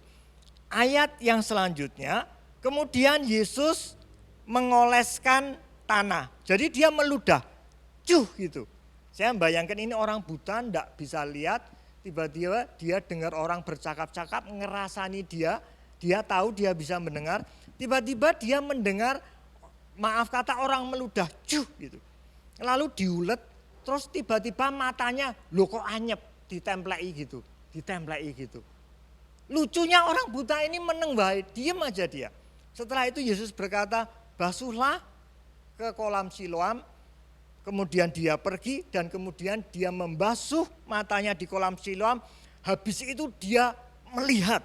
Ayat yang selanjutnya, kemudian Yesus mengoleskan tanah. Jadi dia meludah, gitu. Saya membayangkan ini orang buta enggak bisa lihat, tiba-tiba dia dengar orang bercakap-cakap, ngerasani dia tahu dia bisa mendengar, tiba-tiba dia mendengar, maaf kata orang meludah, gitu. Lalu diulet, terus tiba-tiba matanya, loh kok anyep, ditemplei gitu. Lucunya orang buta ini meneng baik, diem aja dia. Setelah itu Yesus berkata, basuhlah ke kolam Siloam. Kemudian dia pergi dan kemudian dia membasuh matanya di kolam Siloam. Habis itu dia melihat.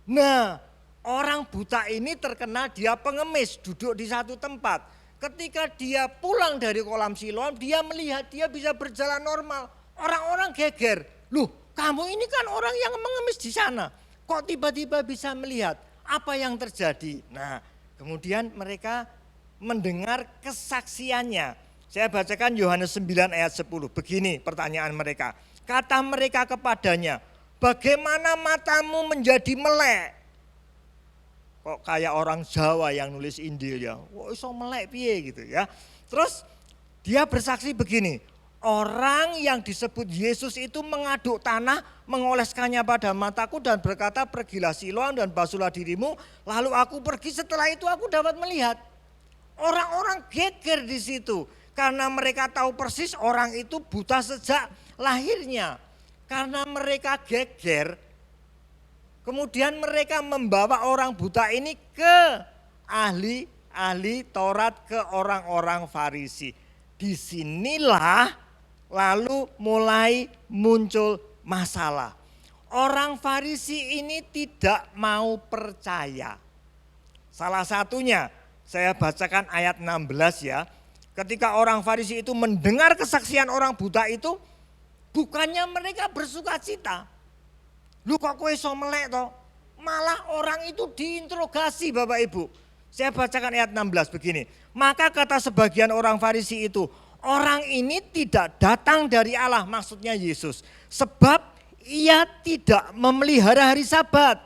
Nah, orang buta ini terkenal dia pengemis, duduk di satu tempat. Ketika dia pulang dari kolam Siloam, dia melihat dia bisa berjalan normal. Orang-orang geger, loh kamu ini kan orang yang mengemis di sana. Kok tiba-tiba bisa melihat apa yang terjadi? Nah, kemudian mereka mendengar kesaksiannya. Saya bacakan Yohanes 9 ayat 10. Begini pertanyaan mereka. Kata mereka kepadanya, bagaimana matamu menjadi melek? Kok kayak orang Jawa yang nulis Injil ya. Kok iso melek piye gitu ya. Terus dia bersaksi begini. Orang yang disebut Yesus itu mengaduk tanah, mengoleskannya pada mataku dan berkata, pergilah Siloam dan basuhlah dirimu. Lalu aku pergi, setelah itu aku dapat melihat. Orang-orang geger di situ karena mereka tahu persis orang itu buta sejak lahirnya. Karena mereka geger, kemudian mereka membawa orang buta ini ke ahli Taurat, ke orang-orang Farisi. Disinilah lalu mulai muncul masalah. Orang Farisi ini tidak mau percaya. Salah satunya saya bacakan ayat 16 ya. Ketika orang Farisi itu mendengar kesaksian orang buta itu, bukannya mereka bersuka cita. Lu kok kowe iso melek toh? Malah orang itu diinterogasi Bapak Ibu. Saya bacakan ayat 16 begini. Maka kata sebagian orang Farisi itu, orang ini tidak datang dari Allah, maksudnya Yesus. Sebab ia tidak memelihara hari Sabat.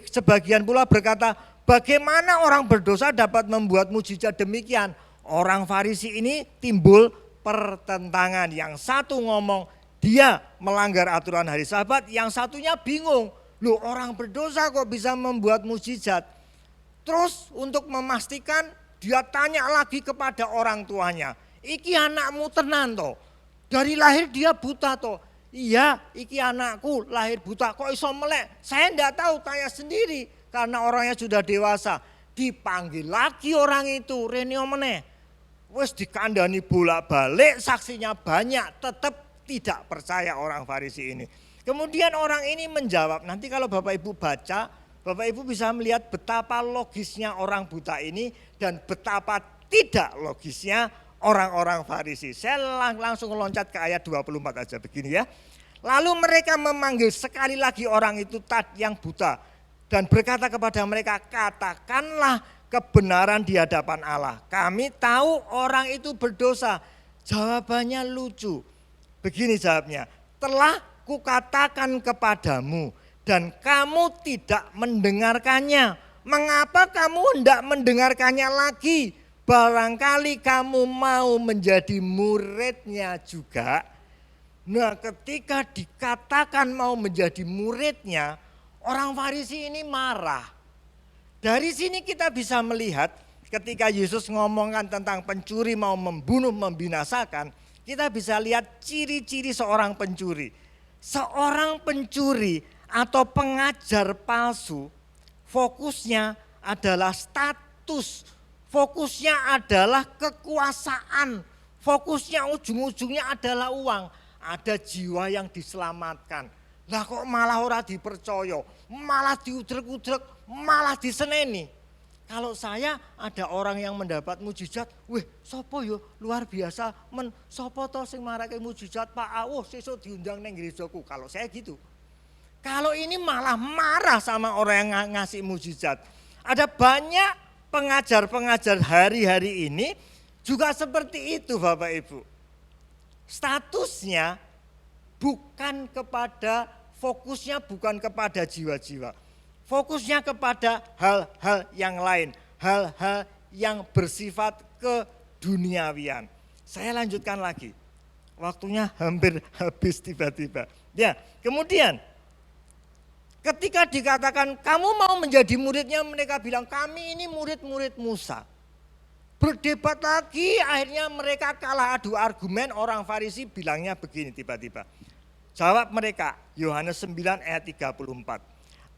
Sebagian pula berkata, bagaimana orang berdosa dapat membuat mujizat demikian? Orang Farisi ini timbul pertentangan. Yang satu ngomong dia melanggar aturan hari Sabat, yang satunya bingung. Loh orang berdosa kok bisa membuat mujizat? Terus untuk memastikan dia tanya lagi kepada orang tuanya. Iki anakmu tenan toh, dari lahir dia buta toh. Iya, iki anakku lahir buta, kok iso melek? Saya enggak tahu, tanya sendiri karena orangnya sudah dewasa. Dipanggil lagi orang itu, Renio meneh. Wes dikandani bolak-balik, saksinya banyak, tetap tidak percaya orang Farisi ini. Kemudian orang ini menjawab, nanti kalau Bapak Ibu baca, Bapak Ibu bisa melihat betapa logisnya orang buta ini dan betapa tidak logisnya orang-orang Farisi. Saya langsung loncat ke ayat 24 aja begini ya. Lalu mereka memanggil sekali lagi orang itu yang buta dan berkata kepada mereka, katakanlah kebenaran di hadapan Allah. Kami tahu orang itu berdosa. Jawabannya lucu. Begini jawabnya, telah kukatakan kepadamu dan kamu tidak mendengarkannya. Mengapa kamu hendak mendengarkannya lagi? Barangkali kamu mau menjadi muridnya juga. Nah ketika dikatakan mau menjadi muridnya, orang Farisi ini marah. Dari sini kita bisa melihat ketika Yesus ngomongkan tentang pencuri mau membunuh, membinasakan, kita bisa lihat ciri-ciri seorang pencuri. Seorang pencuri atau pengajar palsu, fokusnya adalah status, fokusnya adalah kekuasaan, fokusnya ujung-ujungnya adalah uang. Ada jiwa yang diselamatkan. Lah kok malah ora dipercaya, malah diudrek-udrek, malah diseneni. Kalau saya ada orang yang mendapat mujizat, wih sopo yo luar biasa, sopo toh sing marake mujizat Pak Awuh sesuk diundang neng gerejaku. Kalau saya gitu. Kalau ini malah marah sama orang yang ngasih mujizat. Ada banyak pengajar-pengajar hari-hari ini juga seperti itu Bapak Ibu. Statusnya bukan kepada, fokusnya bukan kepada jiwa-jiwa. Fokusnya kepada hal-hal yang lain, hal-hal yang bersifat keduniawian. Saya lanjutkan lagi, waktunya hampir habis tiba-tiba. Ya, kemudian ketika dikatakan kamu mau menjadi muridnya, mereka bilang kami ini murid-murid Musa. Berdebat lagi, akhirnya mereka kalah adu argumen. Orang Farisi bilangnya begini tiba-tiba. Jawab mereka, Yohanes 9 ayat 34.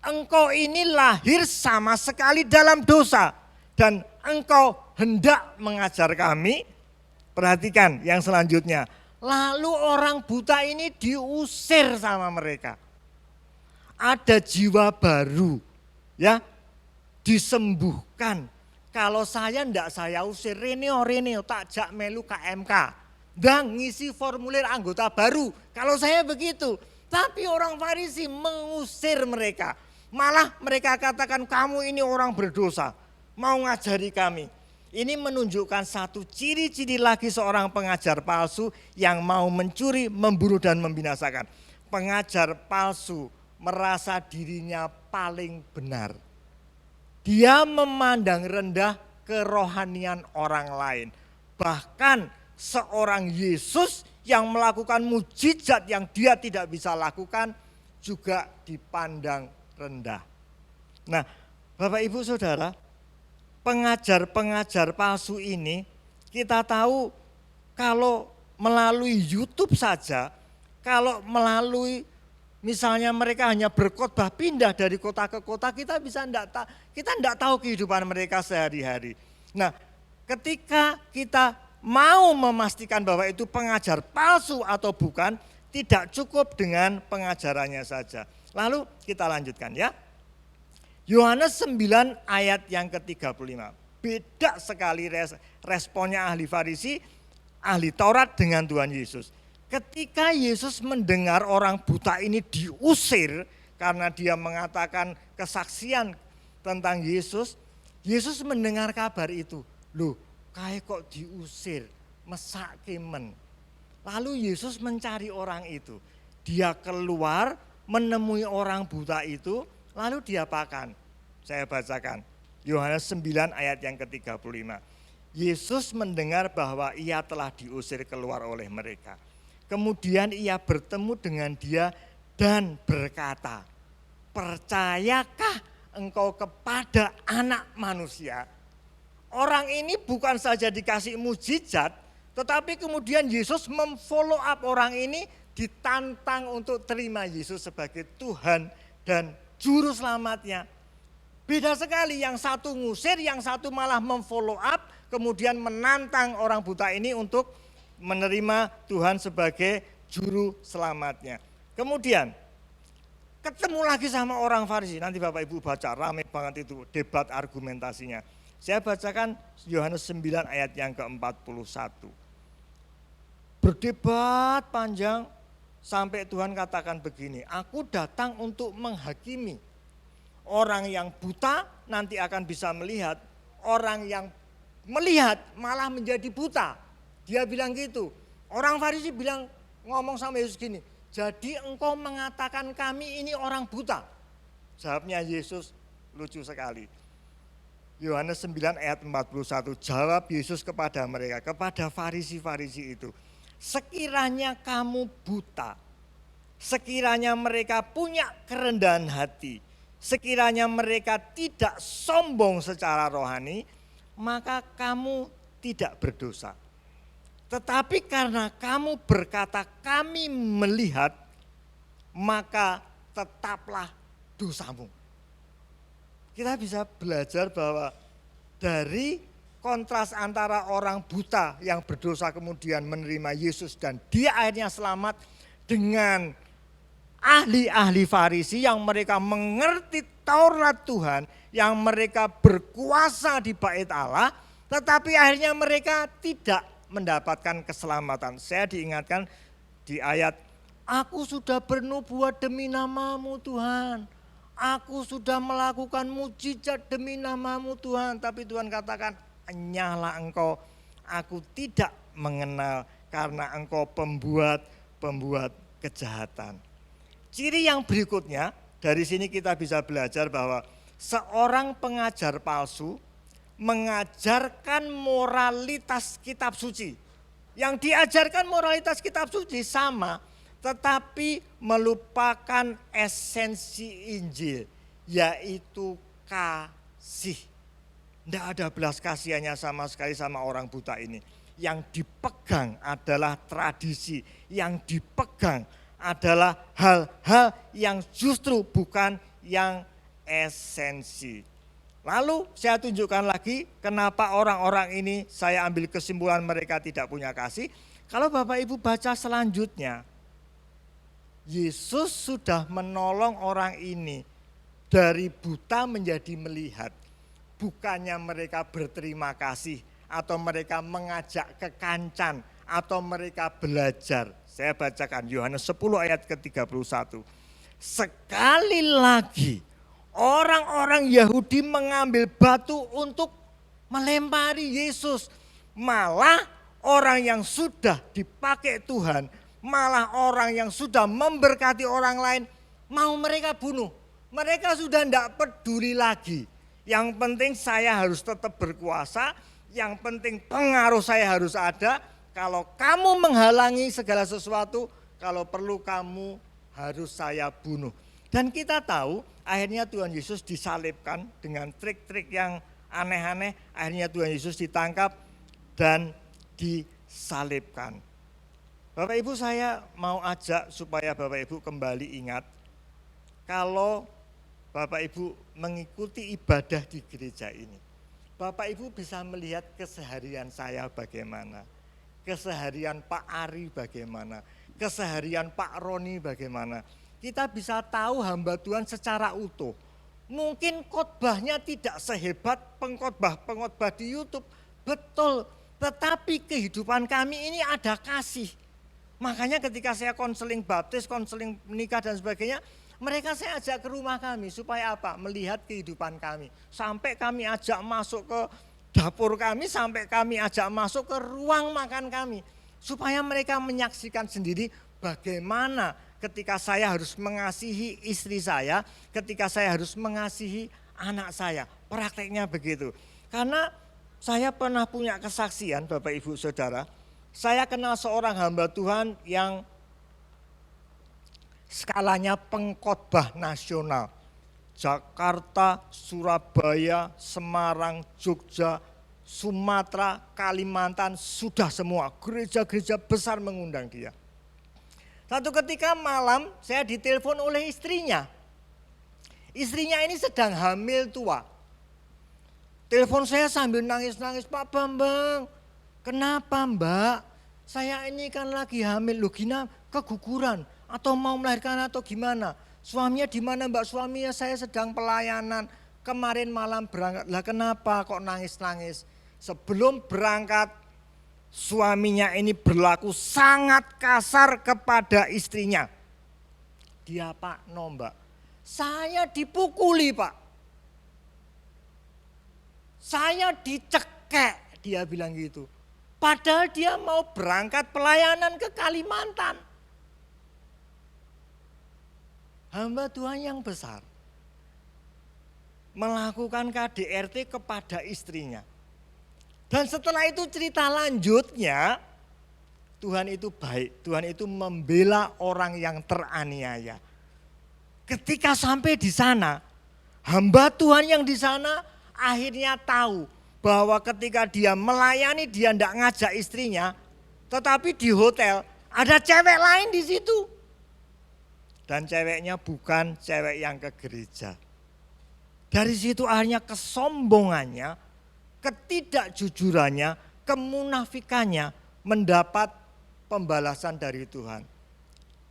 Engkau ini lahir sama sekali dalam dosa dan engkau hendak mengajar kami. Perhatikan yang selanjutnya. Lalu orang buta ini diusir sama mereka. Ada jiwa baru ya, disembuhkan. Kalau saya ndak saya usir, Reneo tak jak melu KMK. Dan ngisi formulir anggota baru. Kalau saya begitu. Tapi orang Farisi mengusir mereka. Malah mereka katakan kamu ini orang berdosa. Mau ngajari kami. Ini menunjukkan satu ciri-ciri lagi seorang pengajar palsu yang mau mencuri, membunuh dan membinasakan. Pengajar palsu merasa dirinya paling benar. Dia memandang rendah kerohanian orang lain. Bahkan seorang Yesus yang melakukan mujizat yang dia tidak bisa lakukan juga dipandang rendah. Nah, Bapak Ibu Saudara, pengajar-pengajar palsu ini kita tahu kalau melalui YouTube saja, kalau melalui misalnya mereka hanya berkhotbah pindah dari kota ke kota, kita enggak tahu kehidupan mereka sehari-hari. Nah, ketika kita mau memastikan bahwa itu pengajar palsu atau bukan, tidak cukup dengan pengajarannya saja. Lalu kita lanjutkan ya. Yohanes 9 ayat yang ke-35. Beda sekali responnya ahli Farisi, ahli Taurat dengan Tuhan Yesus. Ketika Yesus mendengar orang buta ini diusir karena dia mengatakan kesaksian tentang Yesus, Yesus mendengar kabar itu. Loh, kayak kok diusir, mesake men. Lalu Yesus mencari orang itu. Dia keluar menemui orang buta itu, lalu diapakan? Saya bacakan. Yohanes 9 ayat yang ke-35. Yesus mendengar bahwa ia telah diusir keluar oleh mereka. Kemudian ia bertemu dengan dia dan berkata, percayakah engkau kepada Anak Manusia? Orang ini bukan saja dikasih mujizat, tetapi kemudian Yesus memfollow up orang ini, ditantang untuk terima Yesus sebagai Tuhan dan Juru Selamatnya. Beda sekali, yang satu ngusir, yang satu malah memfollow up, kemudian menantang orang buta ini untuk menerima Tuhan sebagai Juru Selamatnya. Kemudian ketemu lagi sama orang Farisi, nanti Bapak Ibu baca, ramai banget itu debat argumentasinya. Saya bacakan Yohanes 9 ayat yang ke-41. Berdebat panjang sampai Tuhan katakan begini, aku datang untuk menghakimi. Orang yang buta nanti akan bisa melihat, orang yang melihat malah menjadi buta. Dia bilang gitu. Orang Farisi bilang, ngomong sama Yesus gini, jadi engkau mengatakan kami ini orang buta. Jawabnya Yesus lucu sekali. Yohanes 9 ayat 41, jawab Yesus kepada mereka, kepada Farisi-Farisi itu. Sekiranya kamu buta, sekiranya mereka punya kerendahan hati, sekiranya mereka tidak sombong secara rohani, maka kamu tidak berdosa. Tetapi karena kamu berkata kami melihat, maka tetaplah dosamu. Kita bisa belajar bahwa dari kontras antara orang buta yang berdosa kemudian menerima Yesus dan dia akhirnya selamat, dengan ahli-ahli Farisi yang mereka mengerti Taurat Tuhan, yang mereka berkuasa di bait Allah, tetapi akhirnya mereka tidak mendapatkan keselamatan. Saya diingatkan di ayat, aku sudah bernubuat demi namamu Tuhan. Aku sudah melakukan mujizat demi namamu Tuhan. Tapi Tuhan katakan, enyahlah engkau, aku tidak mengenal karena engkau pembuat kejahatan. Ciri yang berikutnya, dari sini kita bisa belajar bahwa seorang pengajar palsu mengajarkan moralitas kitab suci. Yang diajarkan moralitas kitab suci sama, tetapi melupakan esensi Injil, yaitu kasih. Tidak ada belas kasihannya sama sekali sama orang buta ini. Yang dipegang adalah tradisi, yang dipegang adalah hal-hal yang justru bukan yang esensi. Lalu saya tunjukkan lagi kenapa orang-orang ini, saya ambil kesimpulan mereka tidak punya kasih. Kalau Bapak Ibu baca selanjutnya, Yesus sudah menolong orang ini dari buta menjadi melihat. Bukannya mereka berterima kasih atau mereka mengajak ke kancan atau mereka belajar. Saya bacakan Yohanes 10 ayat ke-31. Sekali lagi orang-orang Yahudi mengambil batu untuk melempari Yesus. Malah orang yang sudah dipakai Tuhan, malah orang yang sudah memberkati orang lain, mau mereka bunuh. Mereka sudah tidak peduli lagi. Yang penting saya harus tetap berkuasa, yang penting pengaruh saya harus ada. Kalau kamu menghalangi segala sesuatu, kalau perlu kamu harus saya bunuh. Dan kita tahu akhirnya Tuhan Yesus disalibkan dengan trik-trik yang aneh-aneh. Akhirnya Tuhan Yesus ditangkap dan disalibkan. Bapak Ibu, saya mau ajak supaya Bapak Ibu kembali ingat, kalau Bapak Ibu mengikuti ibadah di gereja ini, Bapak Ibu bisa melihat keseharian saya bagaimana, keseharian Pak Ari bagaimana, keseharian Pak Roni bagaimana. Kita bisa tahu hamba Tuhan secara utuh. Mungkin khotbahnya tidak sehebat pengkhotbah di YouTube, betul. Tetapi kehidupan kami ini ada kasih. Makanya ketika saya konseling baptis, konseling menikah dan sebagainya, mereka saya ajak ke rumah kami supaya apa? Melihat kehidupan kami. Sampai kami ajak masuk ke dapur kami, sampai kami ajak masuk ke ruang makan kami. Supaya mereka menyaksikan sendiri bagaimana ketika saya harus mengasihi istri saya, ketika saya harus mengasihi anak saya. Prakteknya begitu. Karena saya pernah punya kesaksian Bapak Ibu Saudara, saya kenal seorang hamba Tuhan yang skalanya pengkhotbah nasional. Jakarta, Surabaya, Semarang, Jogja, Sumatera, Kalimantan, sudah semua gereja-gereja besar mengundang dia. Satu ketika malam saya ditelepon oleh istrinya. Istrinya ini sedang hamil tua. Telepon saya sambil nangis-nangis, Pak Bambang, kenapa Mbak? Saya ini kan lagi hamil, loh gina keguguran atau mau melahirkan atau gimana? Suaminya di mana Mbak? Suaminya saya sedang pelayanan. Kemarin malam berangkat. Lah kenapa kok nangis-nangis? Sebelum berangkat suaminya ini berlaku sangat kasar kepada istrinya. Dia Pak no Mbak, saya dipukuli Pak. Saya dicekek, dia bilang gitu. Padahal dia mau berangkat pelayanan ke Kalimantan. Hamba Tuhan yang besar melakukan KDRT kepada istrinya. Dan setelah itu cerita lanjutnya, Tuhan itu baik, Tuhan itu membela orang yang teraniaya. Ketika sampai di sana, hamba Tuhan yang di sana akhirnya tahu bahwa ketika dia melayani dia tidak ngajak istrinya, tetapi di hotel ada cewek lain di situ. Dan ceweknya bukan cewek yang ke gereja. Dari situ akhirnya kesombongannya, ketidakjujurannya, kemunafikannya mendapat pembalasan dari Tuhan.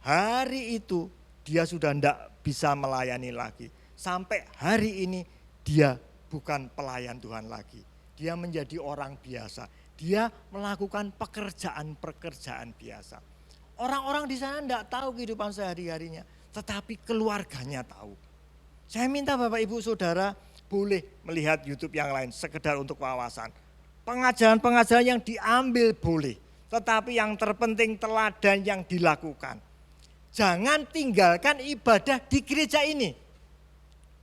Hari itu dia sudah tidak bisa melayani lagi. Sampai hari ini dia bukan pelayan Tuhan lagi. Dia menjadi orang biasa. Dia melakukan pekerjaan-pekerjaan biasa. Orang-orang di sana tidak tahu kehidupan sehari-harinya, tetapi keluarganya tahu. Saya minta Bapak Ibu Saudara boleh melihat YouTube yang lain sekedar untuk wawasan. Pengajaran-pengajaran yang diambil boleh, tetapi yang terpenting teladan yang dilakukan. Jangan tinggalkan ibadah di gereja ini.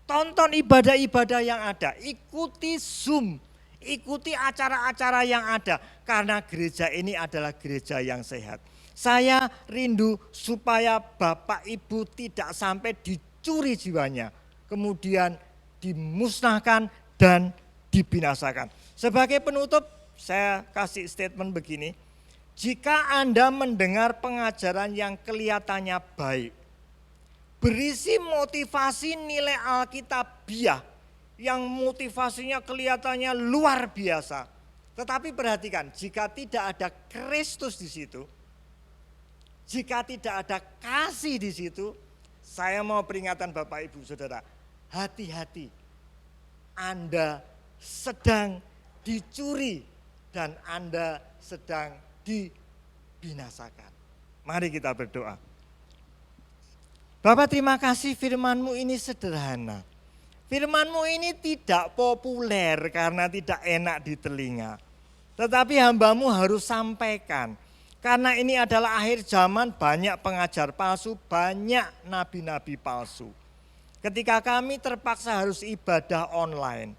Tonton ibadah-ibadah yang ada, ikuti Zoom, ikuti acara-acara yang ada. Karena gereja ini adalah gereja yang sehat. Saya rindu supaya Bapak Ibu tidak sampai dicuri jiwanya, kemudian dimusnahkan dan dibinasakan. Sebagai penutup saya kasih statement begini, jika Anda mendengar pengajaran yang kelihatannya baik, berisi motivasi nilai Alkitabiah yang motivasinya kelihatannya luar biasa, tetapi perhatikan, jika tidak ada Kristus di situ, jika tidak ada kasih di situ, saya mau peringatkan Bapak Ibu Saudara, hati-hati, Anda sedang dicuri dan Anda sedang dibinasakan. Mari kita berdoa. Bapak, terima kasih firman-Mu ini sederhana. Firman-Mu ini tidak populer karena tidak enak di telinga. Tetapi hamba-Mu harus sampaikan. Karena ini adalah akhir zaman, banyak pengajar palsu, banyak nabi-nabi palsu. Ketika kami terpaksa harus ibadah online,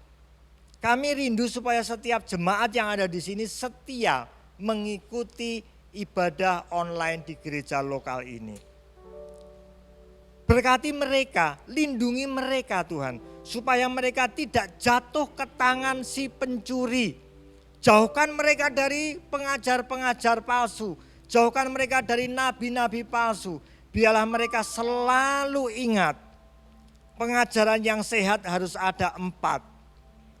kami rindu supaya setiap jemaat yang ada di sini setia mengikuti ibadah online di gereja lokal ini. Berkati mereka, lindungi mereka Tuhan, supaya mereka tidak jatuh ke tangan si pencuri. Jauhkan mereka dari pengajar-pengajar palsu, jauhkan mereka dari nabi-nabi palsu. Biarlah mereka selalu ingat, pengajaran yang sehat harus ada 4.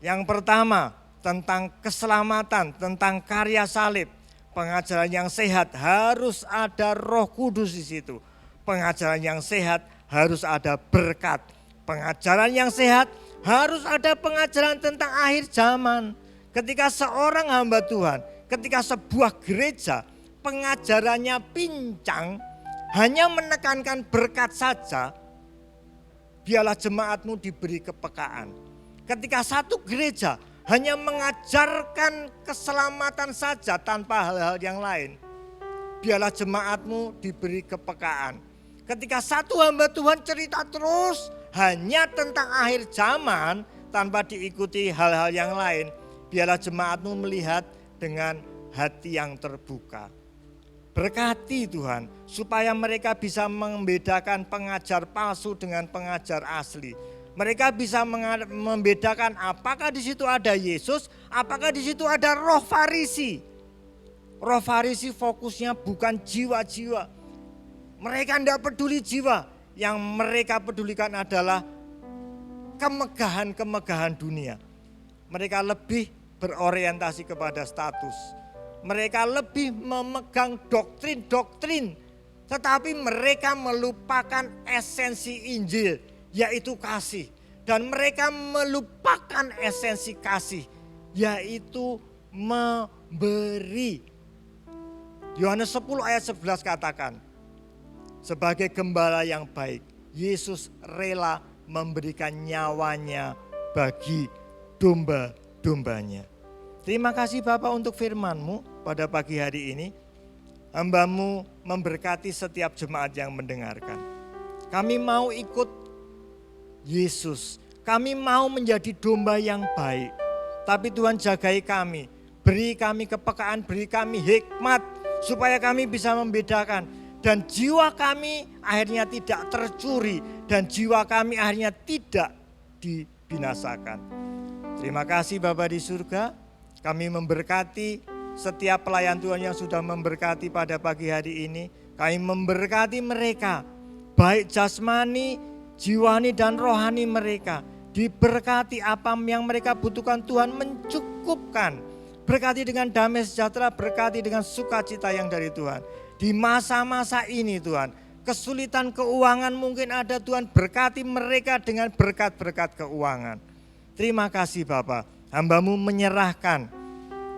Yang pertama, tentang keselamatan, tentang karya salib. Pengajaran yang sehat harus ada Roh Kudus di situ. Pengajaran yang sehat harus ada berkat. Pengajaran yang sehat harus ada pengajaran tentang akhir zaman. Ketika seorang hamba Tuhan, ketika sebuah gereja pengajarannya pincang, hanya menekankan berkat saja, biarlah jemaat-Mu diberi kepekaan. Ketika satu gereja hanya mengajarkan keselamatan saja tanpa hal-hal yang lain, biarlah jemaat-Mu diberi kepekaan. Ketika satu hamba Tuhan cerita terus hanya tentang akhir zaman tanpa diikuti hal-hal yang lain, biarlah jemaat-Mu melihat dengan hati yang terbuka. Berkati Tuhan supaya mereka bisa membedakan pengajar palsu dengan pengajar asli. Mereka bisa membedakan apakah di situ ada Yesus, apakah di situ ada roh Farisi. Roh Farisi fokusnya bukan jiwa-jiwa. Mereka tidak peduli jiwa, yang mereka pedulikan adalah kemegahan-kemegahan dunia. Mereka lebih berorientasi kepada status. Mereka lebih memegang doktrin-doktrin, tetapi mereka melupakan esensi Injil, yaitu kasih. Dan mereka melupakan esensi kasih, yaitu memberi. Yohanes 10 ayat 11 katakan, sebagai gembala yang baik, Yesus rela memberikan nyawanya bagi domba-dombanya. Terima kasih Bapak untuk firman-Mu pada pagi hari ini. Hamba-Mu memberkati setiap jemaat yang mendengarkan. Kami mau ikut Yesus. Kami mau menjadi domba yang baik. Tapi Tuhan jagai kami. Beri kami kepekaan, beri kami hikmat. Supaya kami bisa membedakan. Dan jiwa kami akhirnya tidak tercuri. Dan jiwa kami akhirnya tidak dibinasakan. Terima kasih Bapa di surga, kami memberkati setiap pelayan Tuhan yang sudah memberkati pada pagi hari ini. Kami memberkati mereka, baik jasmani, jiwani dan rohani mereka. Diberkati apa yang mereka butuhkan, Tuhan mencukupkan. Berkati dengan damai sejahtera, berkati dengan sukacita yang dari Tuhan. Di masa-masa ini Tuhan, kesulitan keuangan mungkin ada, Tuhan berkati mereka dengan berkat-berkat keuangan. Terima kasih Bapa, hamba-Mu menyerahkan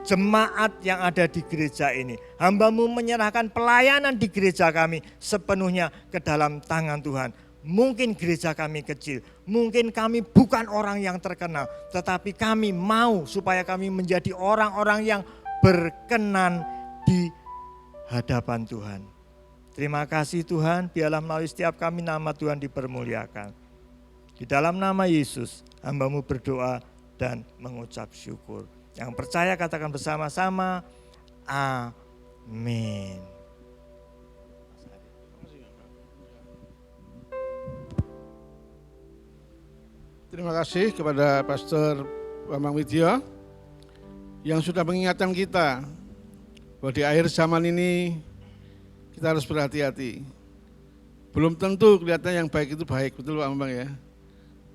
jemaat yang ada di gereja ini. Hamba-Mu menyerahkan pelayanan di gereja kami sepenuhnya ke dalam tangan Tuhan. Mungkin gereja kami kecil, mungkin kami bukan orang yang terkenal, tetapi kami mau supaya kami menjadi orang-orang yang berkenan di hadapan Tuhan. Terima kasih Tuhan, biarlah melalui setiap kami nama Tuhan dipermuliakan. Di dalam nama Yesus, hamba-Mu berdoa dan mengucap syukur. Yang percaya katakan bersama-sama, amin. Terima kasih kepada Pastor Bambang Widya yang sudah mengingatkan kita bahwa di akhir zaman ini kita harus berhati-hati. Belum tentu kelihatan yang baik itu baik, betul Pak Bambang ya.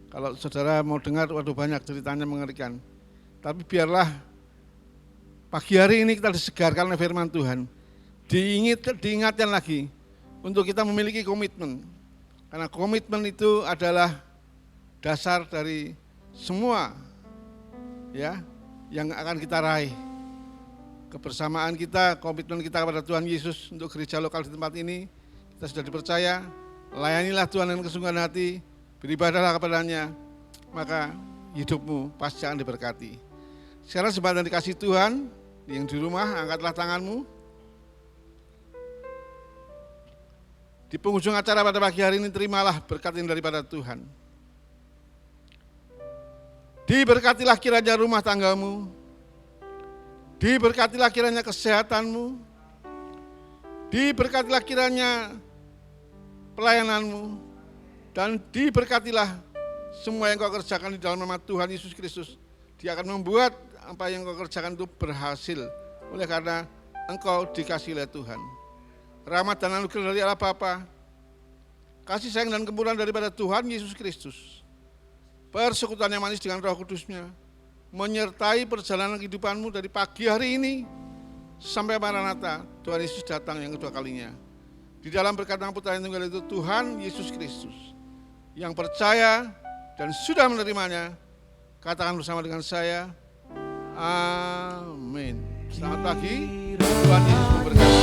Kalau saudara mau dengar, waduh banyak ceritanya mengerikan. Tapi biarlah pagi hari ini kita disegarkan oleh firman Tuhan. Diingatkan lagi untuk kita memiliki komitmen. Karena komitmen itu adalah dasar dari semua ya yang akan kita raih. Kebersamaan kita, komitmen kita kepada Tuhan Yesus untuk gereja lokal di tempat ini, kita sudah dipercaya. Layanilah Tuhan dengan kesungguhan hati, beribadahlah kepadanya, maka hidupmu pasti akan diberkati. Sekarang jembatan dikasih Tuhan, yang di rumah angkatlah tanganmu. Di penghujung acara pada pagi hari ini terimalah berkat yang daripada Tuhan. Diberkatilah kiranya rumah tanggamu, diberkatilah kiranya kesehatanmu, diberkatilah kiranya pelayananmu, dan diberkatilah semua yang kau kerjakan di dalam nama Tuhan Yesus Kristus. Dia akan membuat apa yang kau kerjakan itu berhasil, oleh karena engkau dikasihi oleh Tuhan. Rahmat dan anugerah dari Allah Bapa, kasih sayang dan kemurahan daripada Tuhan Yesus Kristus, persekutuan yang manis dengan Roh Kudus-Nya, menyertai perjalanan kehidupanmu dari pagi hari ini sampai Maranatha, Tuhan Yesus datang yang kedua kalinya. Di dalam berkat Putra yang tunggal itu Tuhan Yesus Kristus, yang percaya dan sudah menerimanya, katakan bersama dengan saya, amin. Selamat pagi, Tuhan Yesus memberkati.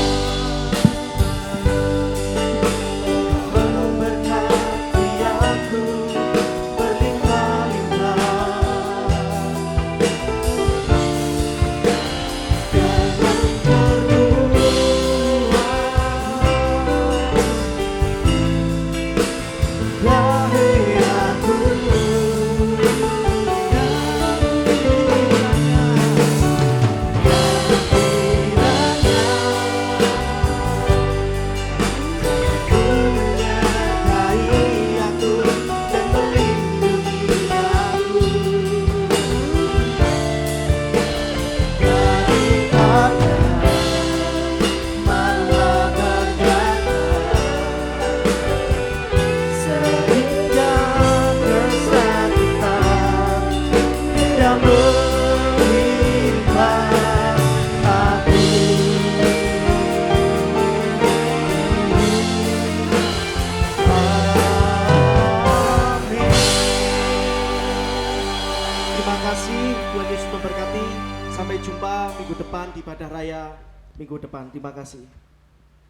Tuhan Yesus memberkati. Sampai jumpa minggu depan di ibadah raya minggu depan. Terima kasih.